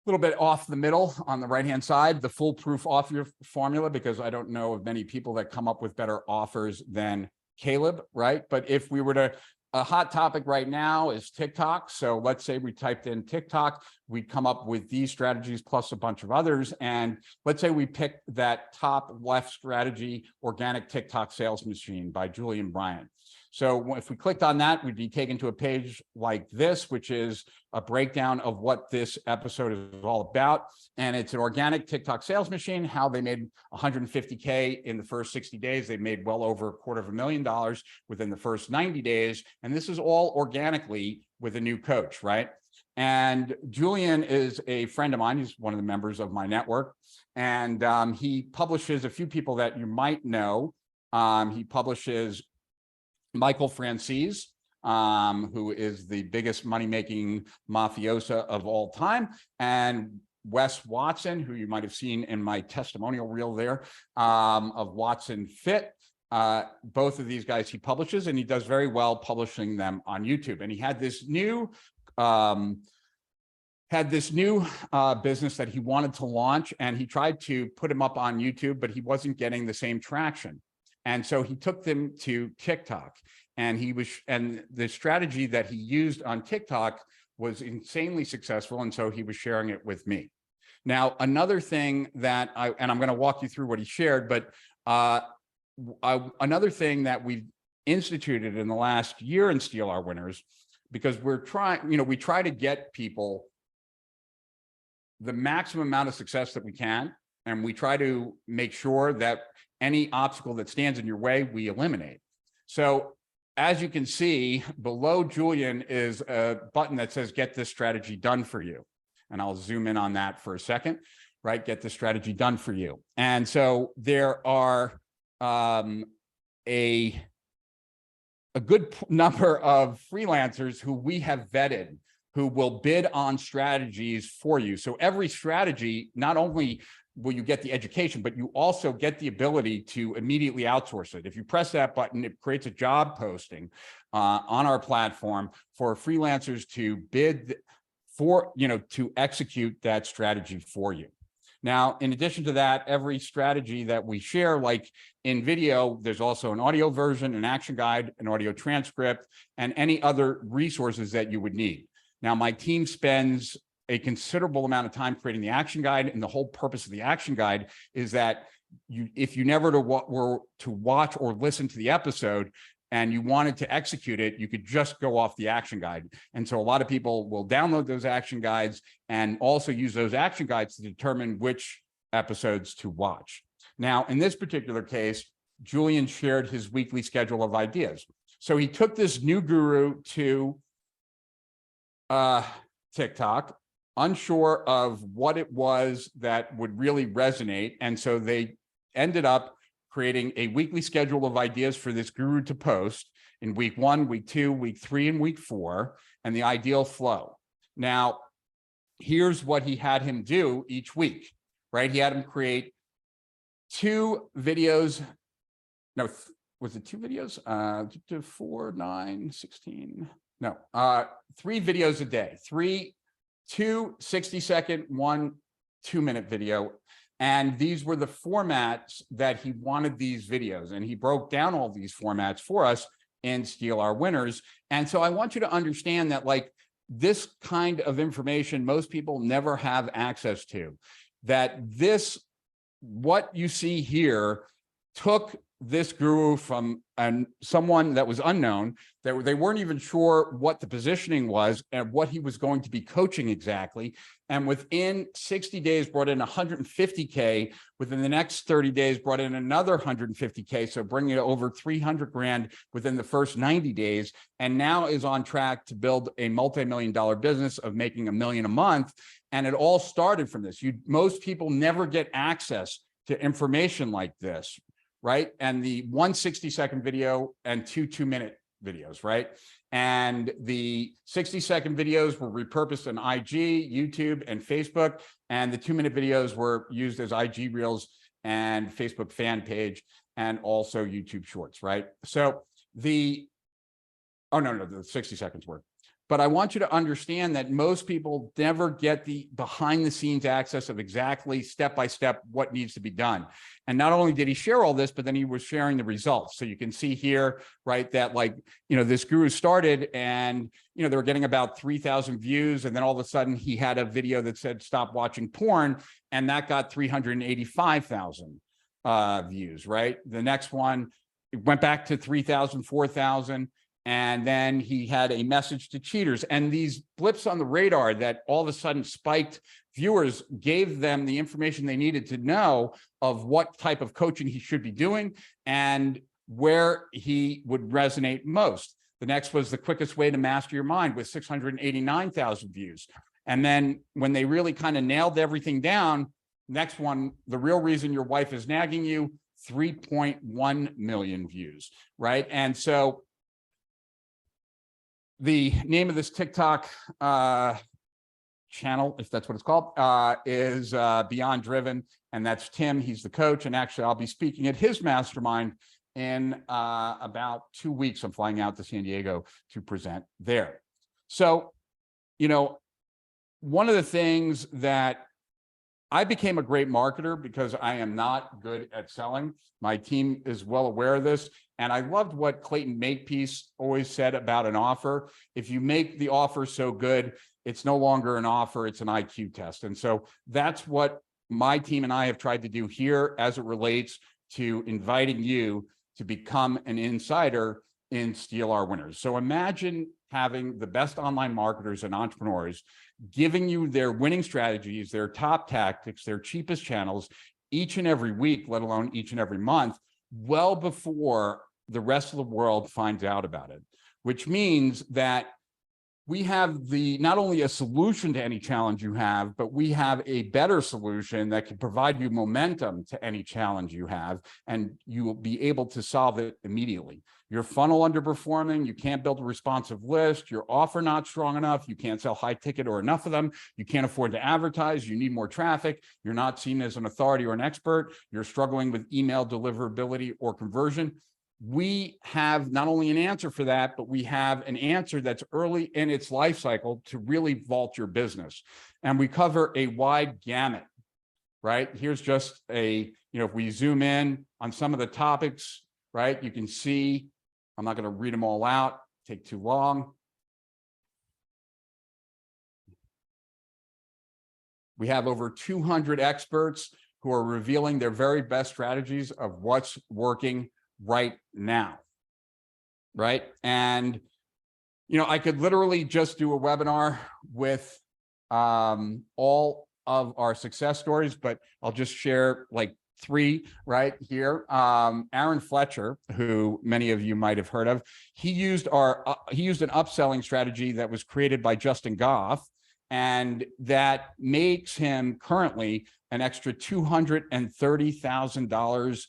Speaker 1: little bit off the middle on the right-hand side, the foolproof offer formula, because I don't know of many people that come up with better offers than Caleb, right? But if we were to, a hot topic right now is TikTok. So let's say we typed in TikTok, we'd come up with these strategies plus a bunch of others. And let's say we picked that top left strategy, organic TikTok sales machine by Julian Bryant. So if we clicked on that, we'd be taken to a page like this, which is a breakdown of what this episode is all about. And it's an organic TikTok sales machine, how they made 150K in the first 60 days. They made well over $250,000 within the first 90 days. And this is all organically with a new coach, right? And Julian is a friend of mine. He's one of the members of my network. And he publishes a few people that you might know. He publishes Michael Francis, who is the biggest money-making mafiosa of all time, and Wes Watson, who you might have seen in my testimonial reel there, of Watson Fit. Both of these guys he publishes, and he does very well publishing them on YouTube. And he had this new business that he wanted to launch, and he tried to put him up on YouTube, but he wasn't getting the same traction. And so he took them to TikTok, and the strategy that he used on TikTok was insanely successful. And so he was sharing it with me. Now, another thing that I'm going to walk you through what he shared, but another thing that we've instituted in the last year in Steal Our Winners, because we're trying, we try to get people the maximum amount of success that we can. And we try to make sure that any obstacle that stands in your way, we eliminate. So as you can see, below Julian is a button that says, get this strategy done for you. And I'll zoom in on that for a second, right? Get this strategy done for you. And so there are a good number of freelancers who we have vetted, who will bid on strategies for you. So every strategy, not only will you get the education, but you also get the ability to immediately outsource it. If you press that button, it creates a job posting on our platform for freelancers to bid for, to execute that strategy for you. Now, in addition to that, every strategy that we share, like in video, there's also an audio version, an action guide, an audio transcript, and any other resources that you would need. Now, my team spends a considerable amount of time creating the action guide, and the whole purpose of the action guide is that if you never were to watch or listen to the episode and you wanted to execute it, you could just go off the action guide. And so a lot of people will download those action guides and also use those action guides to determine which episodes to watch. Now, in this particular case, Julian shared his weekly schedule of ideas. So he took this new guru to TikTok, unsure of what it was that would really resonate. And so they ended up creating a weekly schedule of ideas for this guru to post in week 1, week 2, week 3, and week 4, and the ideal flow. Now, here's what he had him do each week, right? He had him create 2 videos. No, was it 2 videos? 4, 9, 16. No, 3 videos a day, 2 60-second, 1 2-minute video. And these were the formats that he wanted these videos. And he broke down all these formats for us in Steal Our Winners. And so I want you to understand that, like, this kind of information, most people never have access to. That what you see here took this guru from someone that was unknown, that they weren't even sure what the positioning was and what he was going to be coaching exactly. And within 60 days brought in 150K. Within the next 30 days brought in another 150K. So bringing it over 300 grand within the first 90 days. And now is on track to build a multi-million-dollar business of making $1 million a month. And it all started from this. Most people never get access to information like this, right? And the 1 60-second video and 2 2-minute videos, right? And the 60-second videos were repurposed on IG, YouTube, and Facebook. And the 2-minute videos were used as IG Reels and Facebook fan page, and also YouTube Shorts, right? So the 60 seconds worth. But I want you to understand that most people never get the behind the scenes access of exactly step-by-step what needs to be done. And not only did he share all this, but then he was sharing the results. So you can see here, right, that this guru started and, they were getting about 3,000 views. And then all of a sudden he had a video that said, stop watching porn. And that got 385,000 views, right? The next one, it went back to 3,000, 4,000. And then he had a message to cheaters, and these blips on the radar that all of a sudden spiked viewers gave them the information they needed to know of what type of coaching he should be doing and where he would resonate most. The next was the quickest way to master your mind with 689,000 views. And then when they really kind of nailed everything down, next one, the real reason your wife is nagging you, 3.1 million views, right? And so the name of this TikTok channel, if that's what it's called, is Beyond Driven, and that's Tim. He's the coach, and actually I'll be speaking at his mastermind in about 2 weeks. I'm flying out to San Diego to present there. So, one of the things that I became a great marketer because I am not good at selling. My team is well aware of this. And I loved what Clayton Makepeace always said about an offer. If you make the offer so good, it's no longer an offer, it's an IQ test. And so that's what my team and I have tried to do here as it relates to inviting you to become an insider in Steal Our Winners. So imagine having the best online marketers and entrepreneurs giving you their winning strategies, their top tactics, their cheapest channels each and every week, let alone each and every month, well before the rest of the world finds out about it, which means that we have not only a solution to any challenge you have, but we have a better solution that can provide you momentum to any challenge you have, and you will be able to solve it immediately. Your funnel underperforming, you can't build a responsive list, your offer not strong enough, you can't sell high ticket or enough of them, you can't afford to advertise, you need more traffic, you're not seen as an authority or an expert, you're struggling with email deliverability or conversion. We have not only an answer for that, but we have an answer that's early in its life cycle to really vault your business. And we cover a wide gamut, right? Here's just if we zoom in on some of the topics, right? You can see, I'm not going to read them all out, take too long. We have over 200 experts who are revealing their very best strategies of what's working right now, right? And, I could literally just do a webinar with all of our success stories, but I'll just share like 3 right here. Aaron Fletcher, who many of you might have heard of, he used an upselling strategy that was created by Justin Goff, and that makes him currently an extra $230,000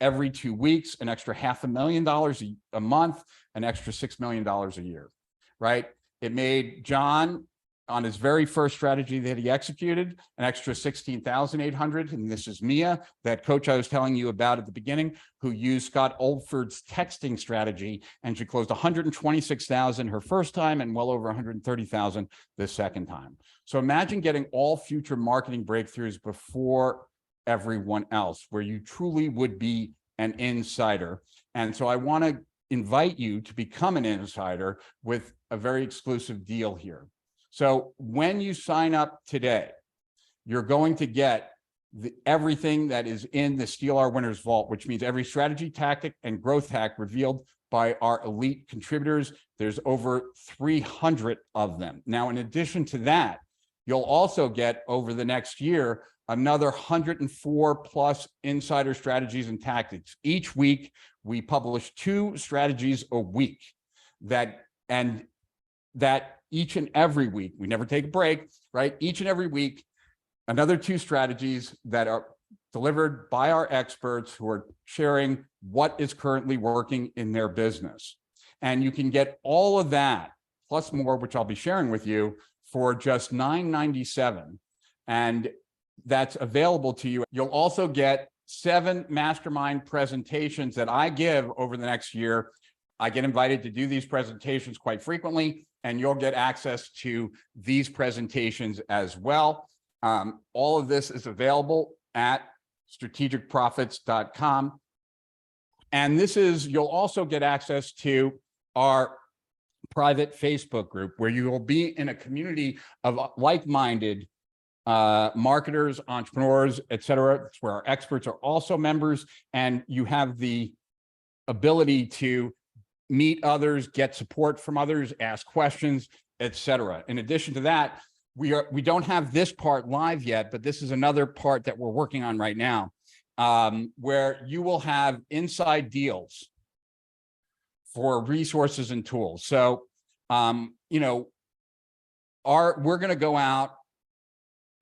Speaker 1: every 2 weeks, an extra $500,000 a month, an extra $6 million a year, right? It made John, on his very first strategy that he executed, an extra 16,800. And this is Mia, that coach I was telling you about at the beginning, who used Scott Oldford's texting strategy, and she closed 126,000 her first time and well over 130,000 the second time. So imagine getting all future marketing breakthroughs before everyone else, where you truly would be an insider. And so I want to invite you to become an insider with a very exclusive deal here. So when you sign up today, you're going to get everything that is in the Steal Our Winners vault, which means every strategy, tactic, and growth hack revealed by our elite contributors. There's over 300 of them. Now, in addition to that, you'll also get over the next year another 104 plus insider strategies and tactics. Each week, we publish 2 strategies a week that each and every week, we never take a break, right? Each and every week, another 2 strategies that are delivered by our experts who are sharing what is currently working in their business. And you can get all of that plus more, which I'll be sharing with you, for just $9.97. And that's available to you. You'll also get 7 mastermind presentations that I give over the next year. I get invited to do these presentations quite frequently, and you'll get access to these presentations as well. All of this is available at strategicprofits.com. And you'll also get access to our private Facebook group, where you will be in a community of like-minded marketers, entrepreneurs, et cetera. It's where our experts are also members, and you have the ability to meet others, get support from others, ask questions, et cetera. In addition to that, we don't have this part live yet, but this is another part that we're working on right now, where you will have inside deals for resources and tools. So, you know, we're going to go out.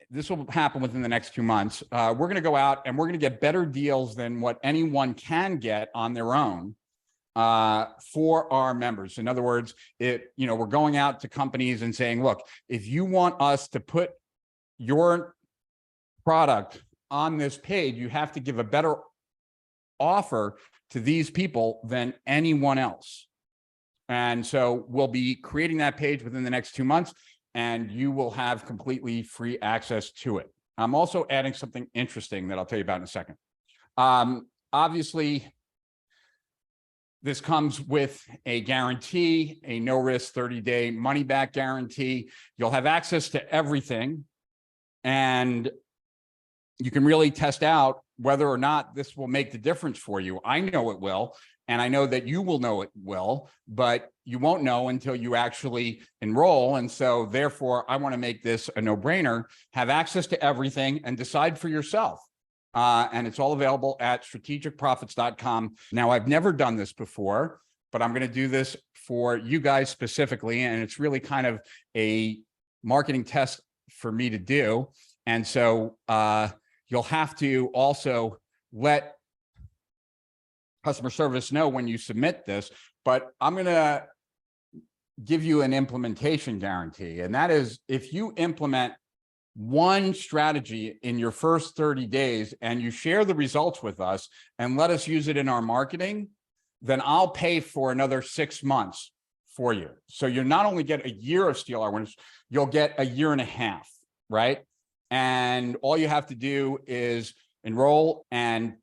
Speaker 1: This will happen within the next 2 months. We're going to go out and we're going to get better deals than what anyone can get on their own for our members. In other words, we're going out to companies and saying, look, if you want us to put your product on this page, you have to give a better offer to these people than anyone else. And so we'll be creating that page within the next 2 months, and you will have completely free access to it. I'm also adding something interesting that I'll tell you about in a second. Obviously, this comes with a guarantee, a no-risk 30-day money-back guarantee. You'll have access to everything, and you can really test out whether or not this will make the difference for you. I know it will, and I know that you will know it will, but you won't know until you actually enroll. And so therefore, I want to make this a no-brainer. Have access to everything and decide for yourself. And it's all available at strategicprofits.com. Now, I've never done this before, but I'm going to do this for you guys specifically. And it's really kind of a marketing test for me to do. And so you'll have to also let customer service know when you submit this, but I'm going to give you an implementation guarantee. And that is, if you implement one strategy in your first 30 days and you share the results with us and let us use it in our marketing, then I'll pay for another 6 months for you. So you'll not only get a year of Steal Our Winners, you'll get a year and a half, right? And all you have to do is enroll and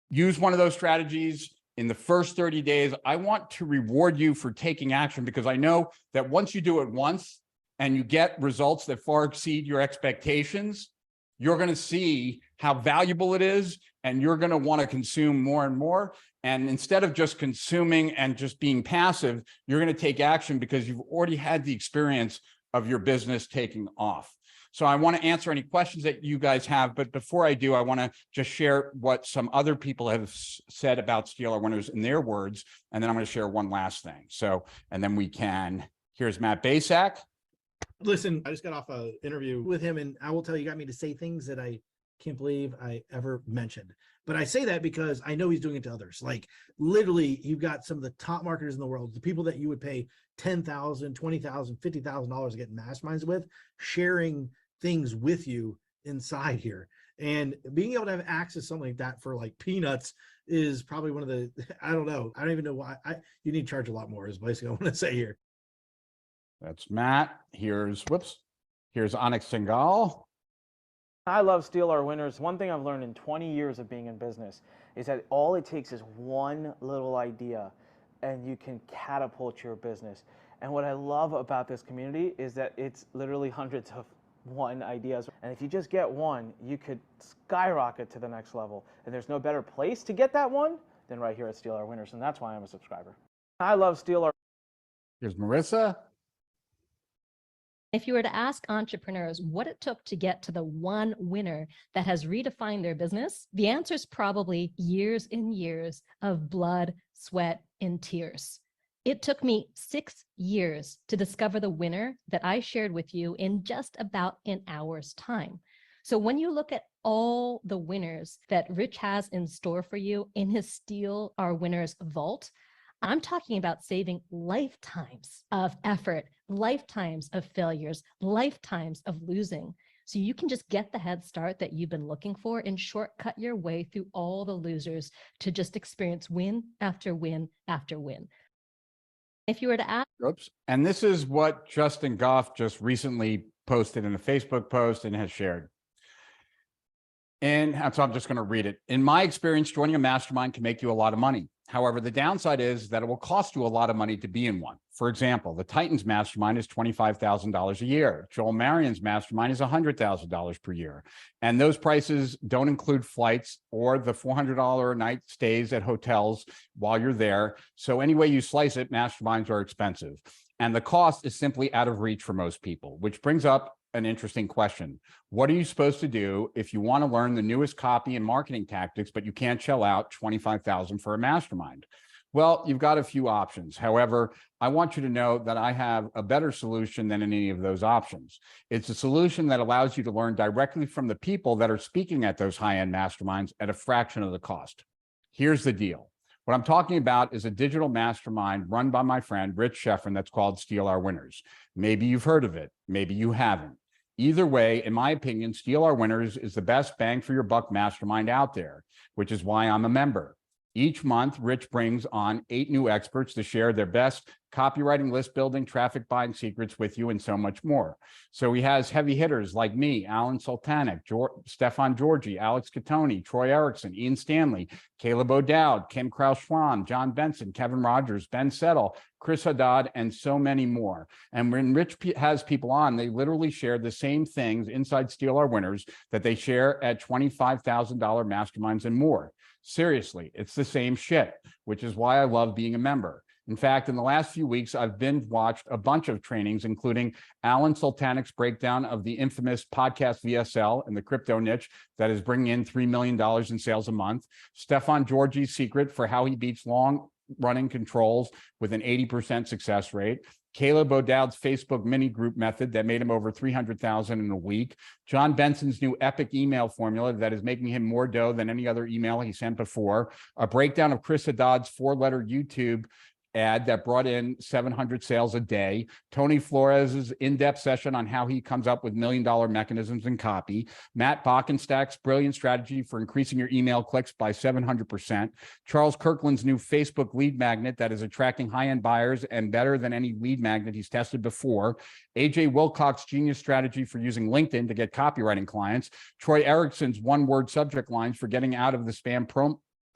Speaker 1: use one of those strategies in the first 30 days. I want to reward you for taking action, because I know that once you do it once and you get results that far exceed your expectations, you're going to see how valuable it is, and you're going to want to consume more and more. And instead of just consuming and just being passive, you're going to take action because you've already had the experience of your business taking off. So I want to answer any questions that you guys have, but before I do, I want to just share what some other people have said about Steal Our Winners in their words, and then I'm going to share one last thing. So, and then here's Matt Basak.
Speaker 14: Listen, I just got off an interview with him, and I will tell you, he got me to say things that I can't believe I ever mentioned. But I say that because I know he's doing it to others. Like, literally, you've got some of the top marketers in the world, the people that you would pay $10,000, $20,000, $50,000 to get masterminds with, sharing things with you inside here. And being able to have access to something like that for like peanuts is probably one of the, I don't know. I don't even know why. You need to charge a lot more is basically what I want to say here.
Speaker 1: That's Matt. Here's Anik Singhal.
Speaker 15: I love Steal Our Winners. One thing I've learned in 20 years of being in business is that all it takes is one little idea and you can catapult your business. And what I love about this community is that it's literally hundreds of one ideas. And if you just get one, you could skyrocket to the next level. And there's no better place to get that one than right here at Steal Our Winners. And that's why I'm a subscriber. I love Steal Our.
Speaker 1: Here's Marissa.
Speaker 16: If you were to ask entrepreneurs what it took to get to the one winner that has redefined their business, the answer is probably years and years of blood, sweat, and tears. It took me 6 years to discover the winner that I shared with you in just about an hour's time. So when you look at all the winners that Rich has in store for you in his Steal Our Winners vault, I'm talking about saving lifetimes of effort, lifetimes of failures, lifetimes of losing. So you can just get the head start that you've been looking for and shortcut your way through all the losers to just experience win after win after win. If you were to ask,
Speaker 1: Oops. And this is what Justin Goff just recently posted in a Facebook post and has shared. And so I'm just going to read it. In my experience, joining a mastermind can make you a lot of money. However, the downside is that it will cost you a lot of money to be in one. For example, the Titans mastermind is $25,000 a year. Joel Marion's mastermind is $100,000 per year. And those prices don't include flights or the $400 a night stays at hotels while you're there. So any way you slice it, masterminds are expensive. And the cost is simply out of reach for most people, which brings up an interesting question. What are you supposed to do if you want to learn the newest copy and marketing tactics, but you can't shell out $25,000 for a mastermind? Well, you've got a few options. However, I want you to know that I have a better solution than any of those options. It's a solution that allows you to learn directly from the people that are speaking at those high-end masterminds at a fraction of the cost. Here's the deal. What I'm talking about is a digital mastermind run by my friend, Rich Schefren, that's called Steal Our Winners. Maybe you've heard of it. Maybe you haven't. Either way, in my opinion, Steal Our Winners is the best bang for your buck mastermind out there, which is why I'm a member. Each month, Rich brings on 8 new experts to share their best copywriting, list building, traffic buying secrets with you, and so much more. So he has heavy hitters like me, Alan Sultanic, Stefan Georgi, Alex Catoni, Troy Erickson, Ian Stanley, Caleb O'Dowd, Kim Kraus-Schwam, John Benson, Kevin Rogers, Ben Settle, Chris Haddad, and so many more. And when Rich has people on, they literally share the same things inside Steal Our Winners that they share at $25,000 masterminds and more. Seriously, it's the same shit, which is why I love being a member. In fact, in the last few weeks, I've watched a bunch of trainings, including Alan Sultanic's breakdown of the infamous podcast VSL in the crypto niche that is bringing in $3 million in sales a month, Stefan Georgi's secret for how he beats long-running controls with an 80% success rate, Caleb O'Dowd's Facebook mini group method that made him over 300,000 in a week, John Benson's new epic email formula that is making him more dough than any other email he sent before, a breakdown of Chris Haddad's 4-letter YouTube ad that brought in 700 sales a day, Tony Flores's in-depth session on how he comes up with million-dollar mechanisms in copy, Matt Bockenstack's brilliant strategy for increasing your email clicks by 700%, Charles Kirkland's new Facebook lead magnet that is attracting high-end buyers and better than any lead magnet he's tested before, AJ Wilcox's genius strategy for using LinkedIn to get copywriting clients, Troy Erickson's one-word subject lines for getting out of the spam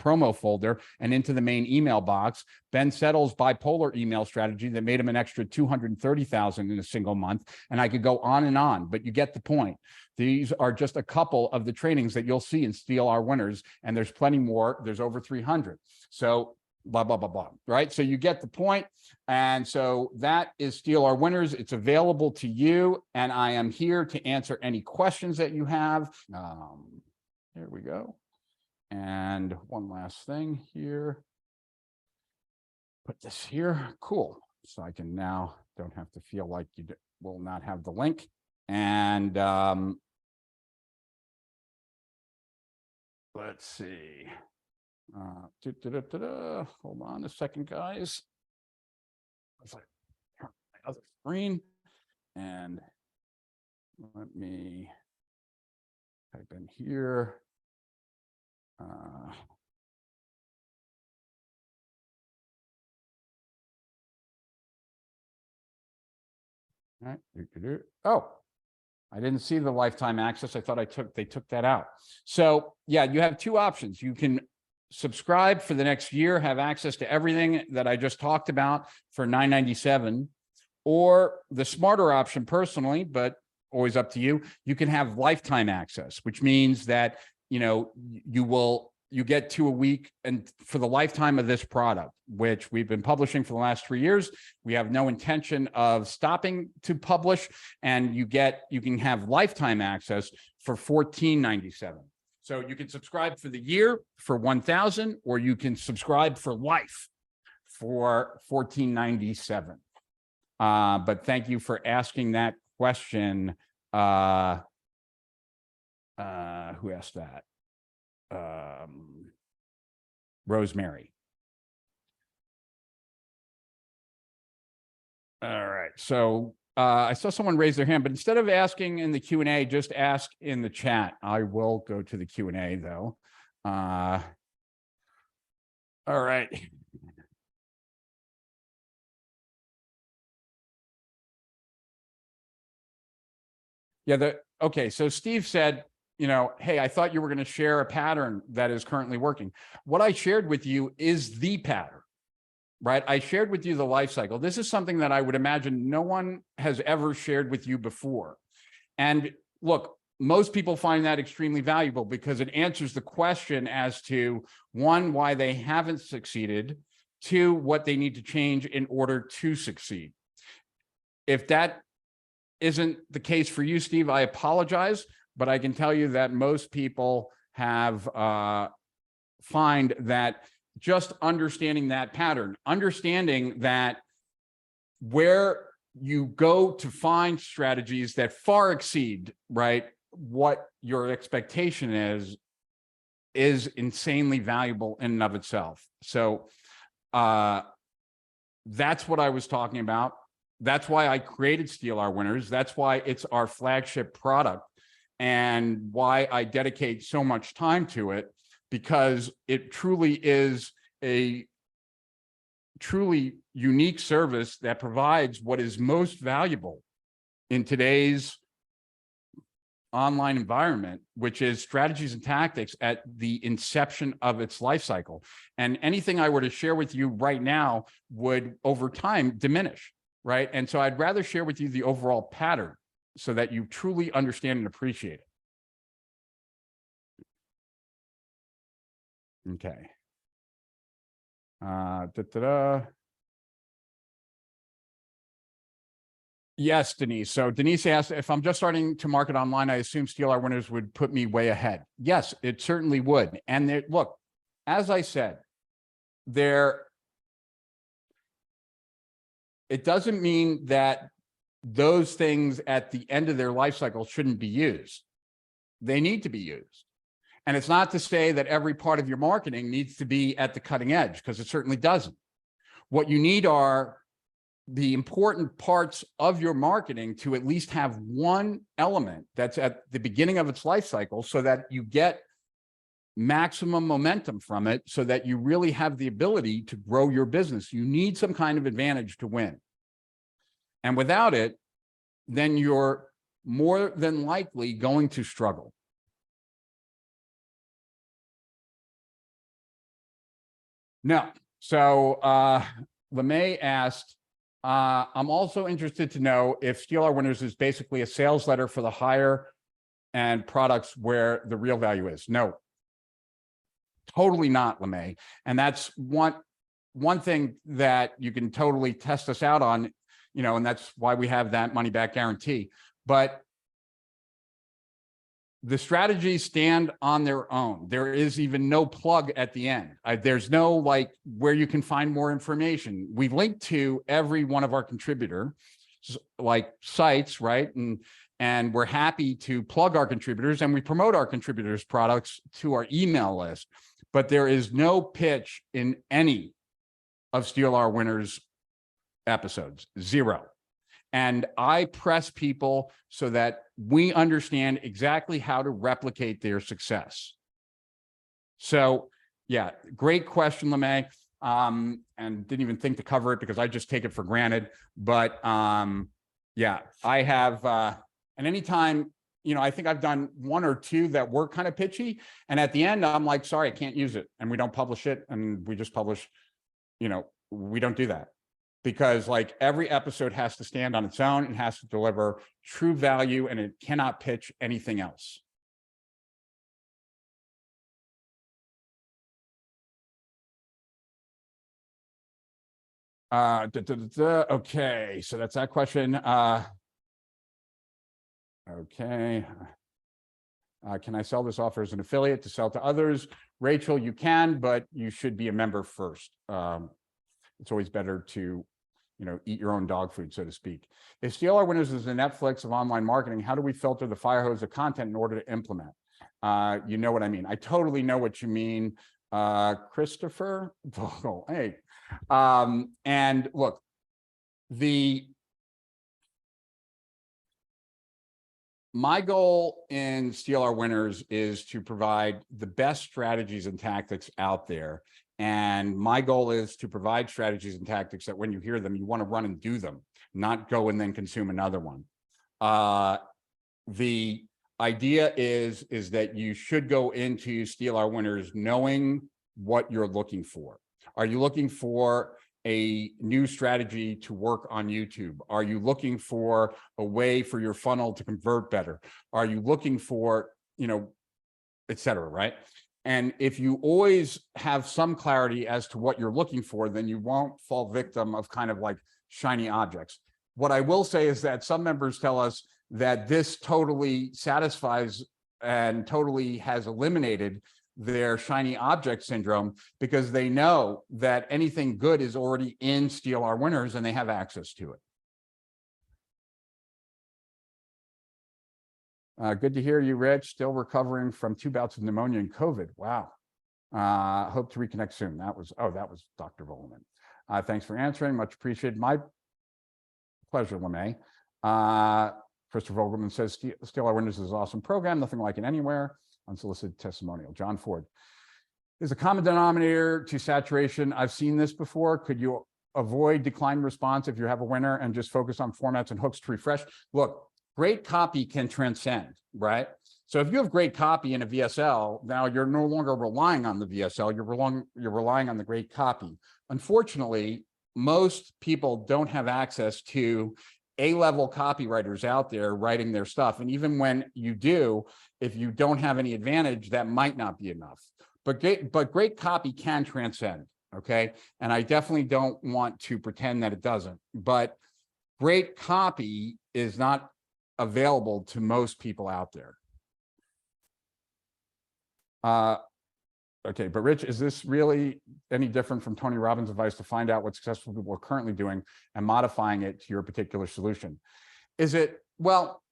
Speaker 1: promo folder and into the main email box, Ben Settle's bipolar email strategy that made him an extra 230,000 in a single month. And I could go on, but you get the point. These are just a couple of the trainings that you'll see in Steal Our Winners, and there's plenty more. There's over 300. So blah, blah, blah, blah, right? So you get the point. And so that is Steal Our Winners. It's available to you, and I am here to answer any questions that you have. Here we go. And one last thing here. Put this here. Cool. So I can now don't have to feel like you will not have the link. And let's see. Hold on a second, guys. Let's turn my other screen. And let me type in here. All right. Oh, I didn't see the lifetime access. I thought they took that out. So yeah, you have 2 options. You can subscribe for the next year, have access to everything that I just talked about for $9.97, or the smarter option personally, but always up to you. You can have lifetime access, which means that you get 2 a week and for the lifetime of this product, which we've been publishing for the last 3 years. We have no intention of stopping to publish, and you can have lifetime access for $14.97. So you can subscribe for the year for $1,000, or you can subscribe for life for $14.97. But thank you for asking that question. Who asked that? Rosemary. All right. So I saw someone raise their hand, but instead of asking in the Q&A, just ask in the chat. I will go to the Q&A though. All right. Yeah, okay, so Steve said, you know, hey, I thought you were going to share a pattern that is currently working. What I shared with you is the pattern, right? I shared with you the life cycle. This is something that I would imagine no one has ever shared with you before. And look, most people find that extremely valuable because it answers the question as to, one, why they haven't succeeded, two, what they need to change in order to succeed. If that isn't the case for you, Steve, I apologize, but I can tell you that most people have find that just understanding that pattern, understanding that where you go to find strategies that far exceed, right, what your expectation is insanely valuable in and of itself. So that's what I was talking about. That's why I created Steal Our Winners. That's why it's our flagship product and why I dedicate so much time to it, because it truly is a truly unique service that provides what is most valuable in today's online environment, which is strategies and tactics at the inception of its life cycle. And anything I were to share with you right now would over time diminish, right? And so I'd rather share with you the overall pattern so that you truly understand and appreciate it. Okay. Yes, Denise. So Denise asked, if I'm just starting to market online, I assume Steal Our Winners would put me way ahead. Yes, it certainly would. And there, look, as I said, it doesn't mean that those things at the end of their life cycle shouldn't be used. They need to be used. And it's not to say that every part of your marketing needs to be at the cutting edge, because it certainly doesn't. What you need are the important parts of your marketing to at least have one element that's at the beginning of its life cycle so that you get maximum momentum from it, so that you really have the ability to grow your business. You need some kind of advantage to win. And without it, then you're more than likely going to struggle. No. So LeMay asked, I'm also interested to know if Steal Our Winners is basically a sales letter for the higher end products where the real value is. No, totally not, LeMay. And that's one thing that you can totally test us out on, you know, and that's why we have that money back guarantee. But the strategies stand on their own. There is even no plug at the end. There's no like where you can find more information. We link to every one of our contributor like sites, right? And we're happy to plug our contributors, and we promote our contributors' products to our email list. But there is no pitch in any of Steal Our Winners episodes, zero. And I press people so that we understand exactly how to replicate their success. So yeah, great question, LeMay. And didn't even think to cover it because I just take it for granted. But yeah, I have, and anytime, you know, I think I've done one or two that were kind of pitchy. And at the end, I'm like, sorry, I can't use it. And we don't publish it. And we just publish, you know, we don't do that. Because like every episode has to stand on its own and has to deliver true value, and it cannot pitch anything else. Okay, so that's that question. Okay. Can I sell this offer as an affiliate to sell to others? Rachel, you can, but you should be a member first. It's always better to, you know, eat your own dog food, so to speak. If Steal Our Winners is the Netflix of online marketing, how do we filter the fire hose of content in order to implement? You know what I mean. I totally know what you mean, Christopher Vogel. Hey, and look, My goal in Steal Our Winners is to provide the best strategies and tactics out there. And my goal is to provide strategies and tactics that when you hear them, you want to run and do them, not go and then consume another one. The idea is that you should go into Steal Our Winners knowing what you're looking for. Are you looking for a new strategy to work on YouTube? Are you looking for a way for your funnel to convert better? Are you looking for, et cetera, right? And if you always have some clarity as to what you're looking for, then you won't fall victim of kind of like shiny objects. What I will say is that some members tell us that this totally satisfies and totally has eliminated their shiny object syndrome, because they know that anything good is already in Steal Our Winners and they have access to it. Good to hear you, Rich. Still recovering from 2 bouts of pneumonia and COVID. Wow. Hope to reconnect soon. That was Dr. Volman. Thanks for answering. Much appreciated. My pleasure, LeMay. Christopher Vogelman says, Steal Our Winners is an awesome program. Nothing like it anywhere. Unsolicited testimonial. John Ford. Is a common denominator to saturation. I've seen this before. Could you avoid decline response if you have a winner and just focus on formats and hooks to refresh? Look, great copy can transcend, right? So if you have great copy in a VSL, now you're no longer relying on the VSL, you're relying on the great copy. Unfortunately, most people don't have access to A-level copywriters out there writing their stuff. And even when you do, if you don't have any advantage, that might not be enough. But great copy can transcend, okay? And I definitely don't want to pretend that it doesn't. But great copy is not available to most people out there. Okay, but Rich, is this really any different from Tony Robbins' advice to find out what successful people are currently doing and modifying it to your particular solution? Is it, well,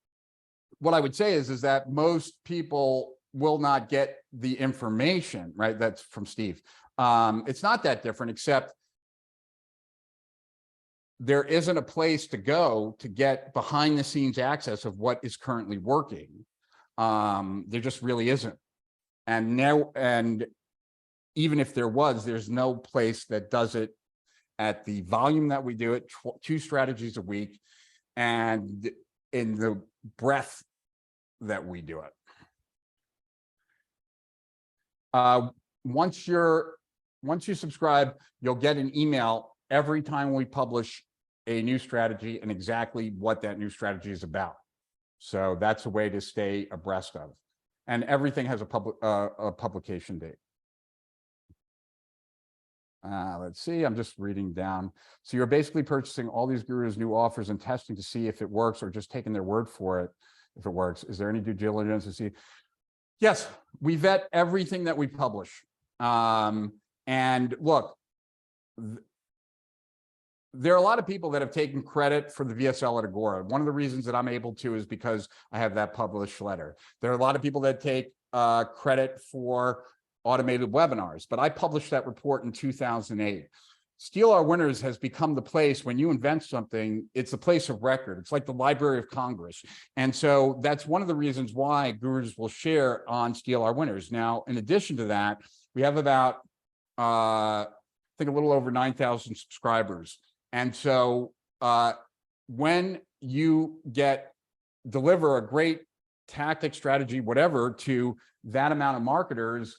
Speaker 1: what I would say is that most people will not get the information, right? That's from Steve. It's not that different, except there isn't a place to go to get behind the scenes access of what is currently working. There just really isn't. And even if there was, there's no place that does it at the volume that we do it, 2 strategies a week, and in the breadth that we do it. Once you subscribe, you'll get an email every time we publish a new strategy and exactly what that new strategy is about. So that's a way to stay abreast of. And everything has a publication date. Let's see, I'm just reading down. So you're basically purchasing all these gurus' new offers and testing to see if it works, or just taking their word for it if it works. Is there any due diligence to see? Yes, we vet everything that we publish. And look, there are a lot of people that have taken credit for the VSL at Agora. One of the reasons that I'm able to is because I have that published letter. There are a lot of people that take credit for automated webinars, but I published that report in 2008. Steal Our Winners has become the place when you invent something, it's a place of record. It's like the Library of Congress. And so that's one of the reasons why gurus will share on Steal Our Winners. Now, in addition to that, we have about, I think a little over 9,000 subscribers. And so when you deliver a great tactic, strategy, whatever, to that amount of marketers,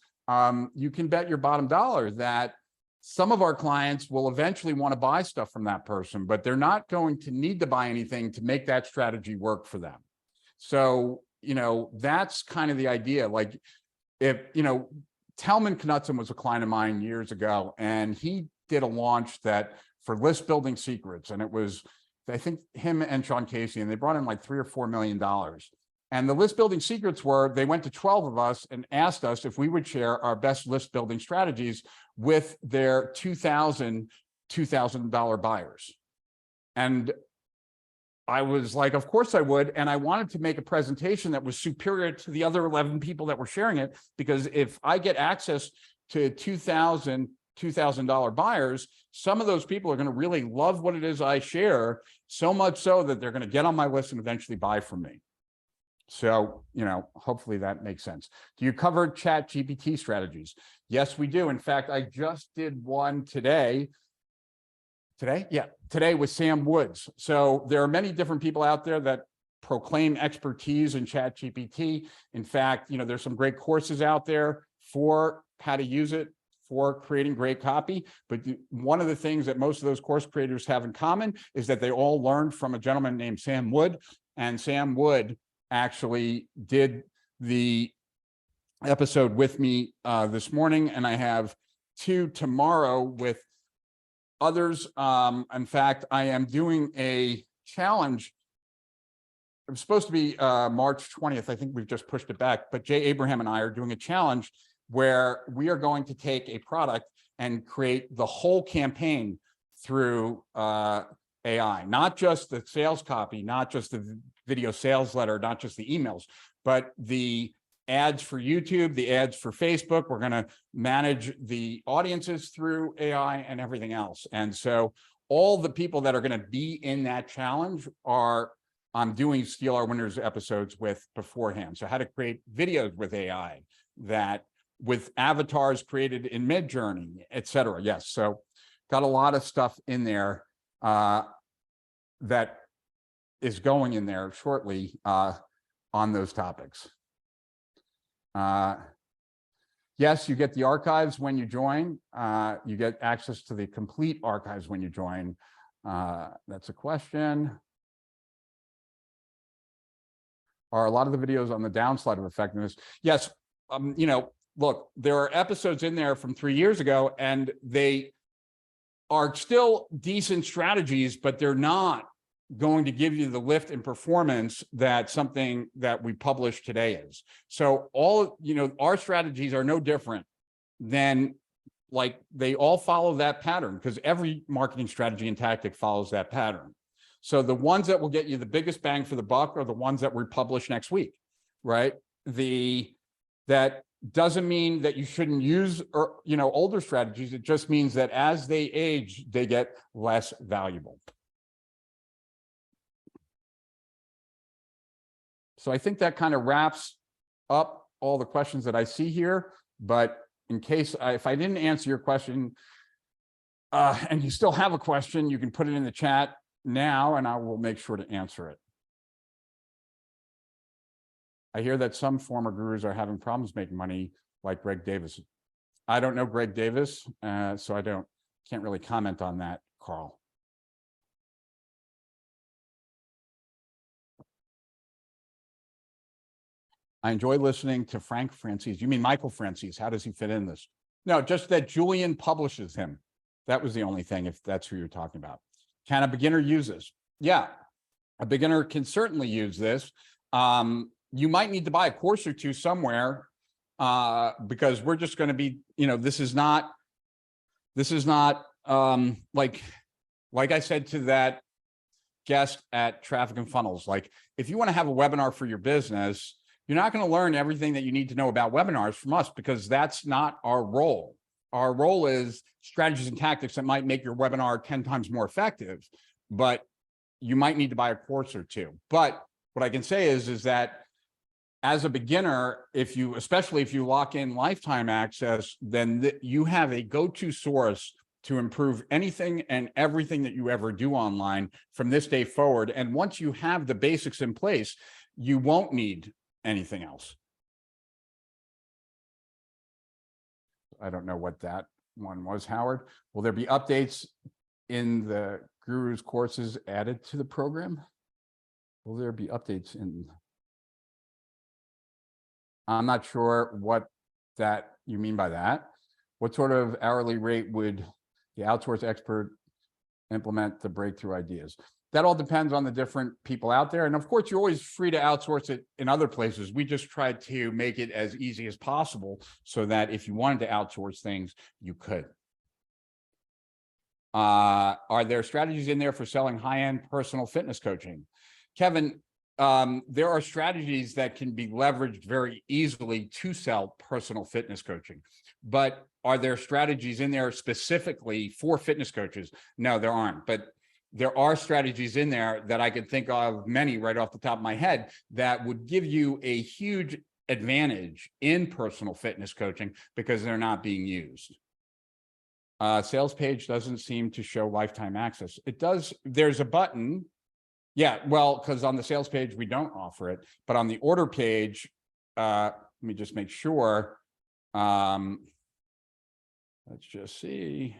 Speaker 1: you can bet your bottom dollar that some of our clients will eventually want to buy stuff from that person, but they're not going to need to buy anything to make that strategy work for them. So, that's kind of the idea. Like if, Telman Knutson was a client of mine years ago, and he did a launch that for list building secrets. And it was, I think, him and Sean Casey, and they brought in like $3 or $4 million. And the list building secrets were, they went to 12 of us and asked us if we would share our best list building strategies with their $2,000 buyers. And I was like, of course I would. And I wanted to make a presentation that was superior to the other 11 people that were sharing it, because if I get access to $2,000 buyers, some of those people are going to really love what it is I share, so much so that they're going to get on my list and eventually buy from me. So, hopefully that makes sense. Do you cover chat GPT strategies? Yes, we do. In fact, I just did one today. Today with Sam Woods. So there are many different people out there that proclaim expertise in chat GPT. In fact, there's some great courses out there for how to use it for creating great copy. But one of the things that most of those course creators have in common is that they all learned from a gentleman named Sam Wood. And Sam Wood actually did the episode with me this morning, and I have 2 tomorrow with others. In fact, I am doing a challenge. It was supposed to be March 20th. I think we've just pushed it back, but Jay Abraham and I are doing a challenge where we are going to take a product and create the whole campaign through AI, not just the sales copy, not just the video sales letter, not just the emails, but the ads for YouTube, the ads for Facebook. We're going to manage the audiences through AI and everything else. And so all the people that are going to be in that challenge I'm doing Steal Our Winners episodes with beforehand. So how to create videos with AI, that with avatars created in Midjourney, et cetera. Yes, so got a lot of stuff in there that is going in there shortly on those topics. Yes, you get the archives when you join. You get access to the complete archives when you join. That's a question. Are a lot of the videos on the downside of effectiveness? Yes. Look, there are episodes in there from 3 years ago, and they are still decent strategies, but they're not going to give you the lift in performance that something that we publish today is. So our strategies are no different than, like, they all follow that pattern, because every marketing strategy and tactic follows that pattern. So the ones that will get you the biggest bang for the buck are the ones that we publish next week, right? That doesn't mean that you shouldn't use older strategies. It just means that as they age, they get less valuable. So I think that kind of wraps up all the questions that I see here. But in case if I didn't answer your question and you still have a question, you can put it in the chat now and I will make sure to answer it. I hear that some former gurus are having problems making money, like Greg Davis. I don't know Greg Davis, so I can't really comment on that, Carl. I enjoy listening to Frank Francis. You mean Michael Francis? How does he fit in this? No, just that Julian publishes him. That was the only thing, if that's who you're talking about. Can a beginner use this? Yeah, a beginner can certainly use this. You might need to buy a course or two somewhere because we're just going to be, this is not like I said to that guest at Traffic and Funnels, like, if you want to have a webinar for your business, you're not going to learn everything that you need to know about webinars from us, because that's not our role. Our role is strategies and tactics that might make your webinar 10 times more effective, but you might need to buy a course or two. But what I can say is that as a beginner, especially if you lock in lifetime access, then you have a go-to source to improve anything and everything that you ever do online from this day forward. And once you have the basics in place, you won't need anything else. I don't know what that one was, Howard. Will there be updates in the Guru's courses added to the program? Will there be updates in? I'm not sure what that you mean by that. What sort of hourly rate would the outsourced expert implement the breakthrough ideas? That all depends on the different people out there. And of course, you're always free to outsource it in other places. We just try to make it as easy as possible so that if you wanted to outsource things, you could. Are there strategies in there for selling high-end personal fitness coaching? Kevin, there are strategies that can be leveraged very easily to sell personal fitness coaching, but are there strategies in there specifically for fitness coaches? No, there aren't. But there are strategies in there that I could think of many right off the top of my head that would give you a huge advantage in personal fitness coaching because they're not being used. Sales page doesn't seem to show lifetime access. It does. There's a button. Yeah, well, because on the sales page, we don't offer it, but on the order page, let me just make sure. Let's just see.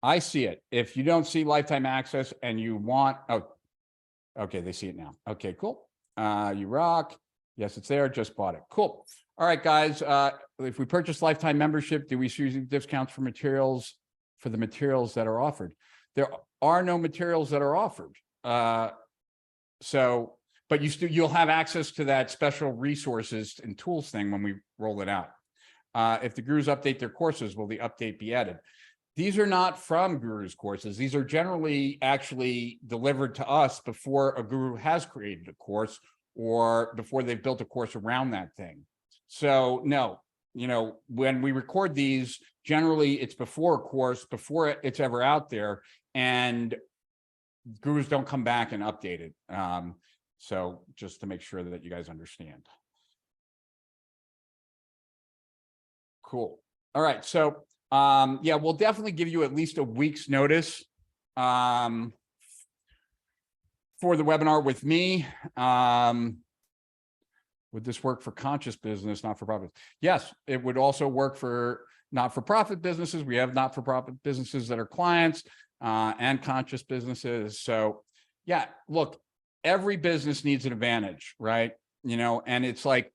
Speaker 1: I see it. If you don't see lifetime access and you want, oh, okay, they see it now. Okay, cool. You rock. Yes, it's there. Just bought it. Cool. All right, guys. If we purchase lifetime membership, do we use discounts for materials, for the materials that are offered? There are no materials that are offered. But you'll have access to that special resources and tools thing when we roll it out. If the gurus update their courses, will the update be added? These are not from gurus courses. These are generally actually delivered to us before a guru has created a course or before they've built a course around that thing. So no, when we record these, generally it's before a course, before it's ever out there, and gurus don't come back and update it. So just to make sure that you guys understand. Cool. All right. So yeah, we'll definitely give you at least a week's notice for the webinar with me. Would this work for conscious business, not-for-profit? Yes, it would also work for not-for-profit businesses. We have not-for-profit businesses that are clients and conscious businesses. So yeah, look, every business needs an advantage, right? And it's like,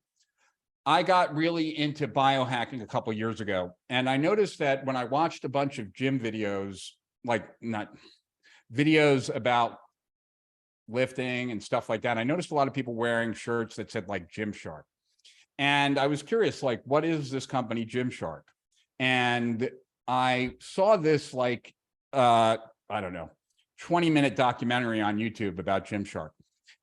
Speaker 1: I got really into biohacking a couple of years ago, and I noticed that when I watched a bunch of gym videos, like not videos about lifting and stuff like that, I noticed a lot of people wearing shirts that said like Gymshark. And I was curious, like, what is this company Gymshark? And I saw this like, I don't know, 20-minute documentary on YouTube about Gymshark.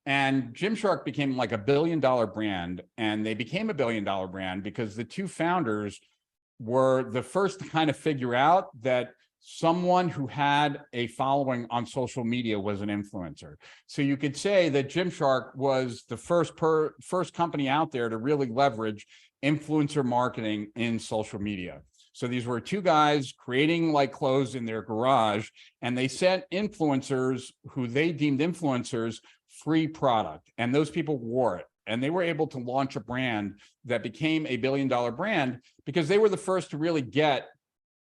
Speaker 1: And Gymshark became like $1 billion brand, and they became $1 billion brand because the two founders were the first to kind of figure out that someone who had a following on social media was an influencer. So you could say that Gymshark was the first company out there to really leverage influencer marketing in social media. So these were two guys creating like clothes in their garage, and they sent influencers who they deemed influencers free product, and those people wore it, and they were able to launch a brand that became a $1 billion brand because they were the first to really get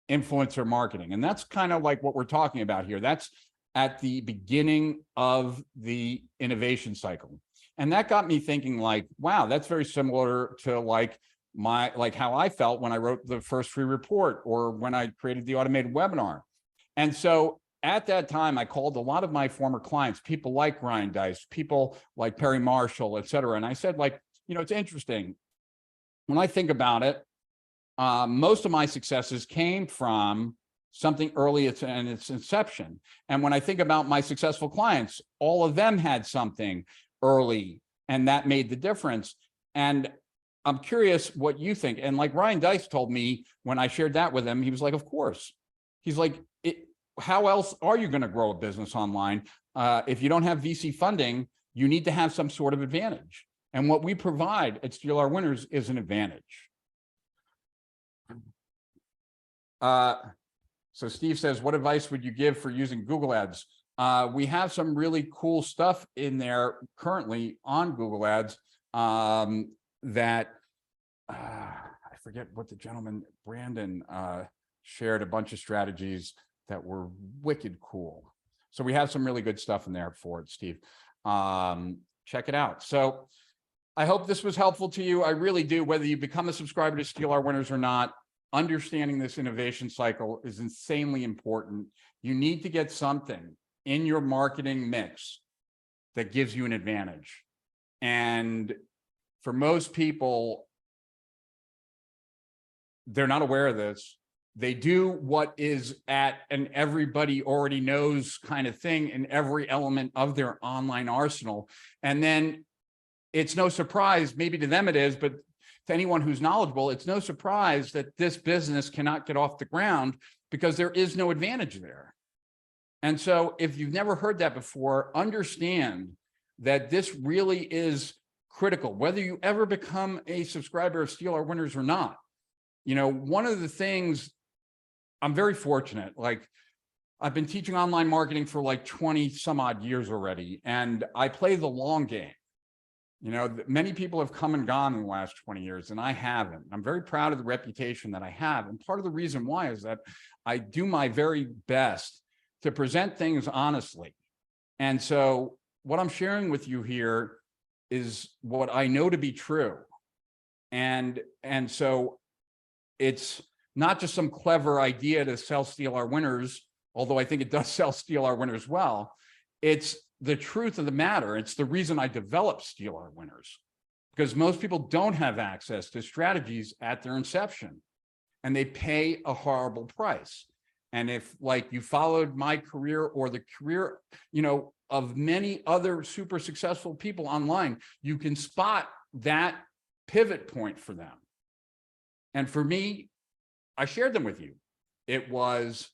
Speaker 1: influencer marketing. And that's kind of like what we're talking about here. That's at the beginning of the innovation cycle. And that got me thinking like, wow, that's very similar to like how I felt when I wrote the first free report or when I created the automated webinar. And so at that time, I called a lot of my former clients, people like Ryan Dice, people like Perry Marshall, et cetera. And I said, like, it's interesting. When I think about it, most of my successes came from something early in its inception. And when I think about my successful clients, all of them had something early, and that made the difference. And I'm curious what you think. And like Ryan Dice told me when I shared that with him, he was like, of course. He's like, how else are you going to grow a business online? If you don't have VC funding, you need to have some sort of advantage. And what we provide at Steal Our Winners is an advantage. So Steve says, what advice would you give for using Google Ads? We have some really cool stuff in there currently on Google Ads that I forget what the gentleman, Brandon, shared a bunch of strategies that were wicked cool. So we have some really good stuff in there for it, Steve. Check it out. So I hope this was helpful to you. I really do. Whether you become a subscriber to Steal Our Winners or not, understanding this innovation cycle is insanely important. You need to get something in your marketing mix that gives you an advantage. And for most people, they're not aware of this. They do what is at an everybody already knows kind of thing in every element of their online arsenal. And then it's no surprise, maybe to them it is, but to anyone who's knowledgeable, it's no surprise that this business cannot get off the ground because there is no advantage there. And so if you've never heard that before, understand that this really is critical, whether you ever become a subscriber of Steal Our Winners or not. You know, one of the things, I'm very fortunate, like I've been teaching online marketing for like 20 some odd years already, and I play the long game. You know, many people have come and gone in the last 20 years, and I haven't. I'm very proud of the reputation that I have. And part of the reason why is that I do my very best to present things honestly. And so what I'm sharing with you here is what I know to be true. And so it's not just some clever idea to sell Steal Our Winners, although I think it does sell Steal Our Winners well. It's the truth of the matter. It's the reason I developed Steal Our Winners, because most people don't have access to strategies at their inception, and they pay a horrible price. And if like you followed my career or the career, you know, of many other super successful people online, you can spot that pivot point for them. And for me, I shared them with you. It was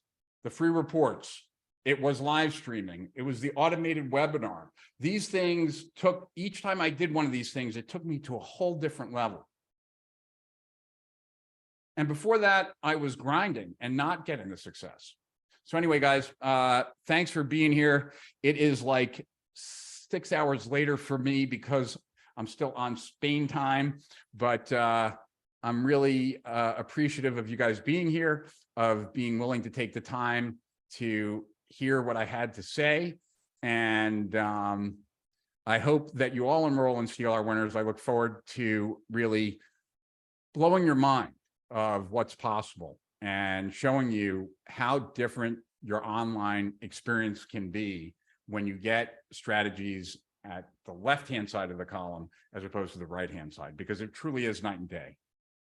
Speaker 1: the free reports. It was live streaming. It was the automated webinar. These things took, each time I did one of these things, it took me to a whole different level. And before that, I was grinding and not getting the success. So anyway, guys, thanks for being here. It is like 6 hours later for me because I'm still on Spain time, but I'm really appreciative of you guys being here, of being willing to take the time to hear what I had to say. And I hope that you all enroll in Steal Our Winners. I look forward to really blowing your mind of what's possible and showing you how different your online experience can be when you get strategies at the left-hand side of the column as opposed to the right-hand side, because it truly is night and day.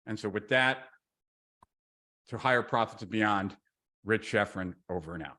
Speaker 1: And so with that, to higher profits and beyond, Rich Schefren, over and out.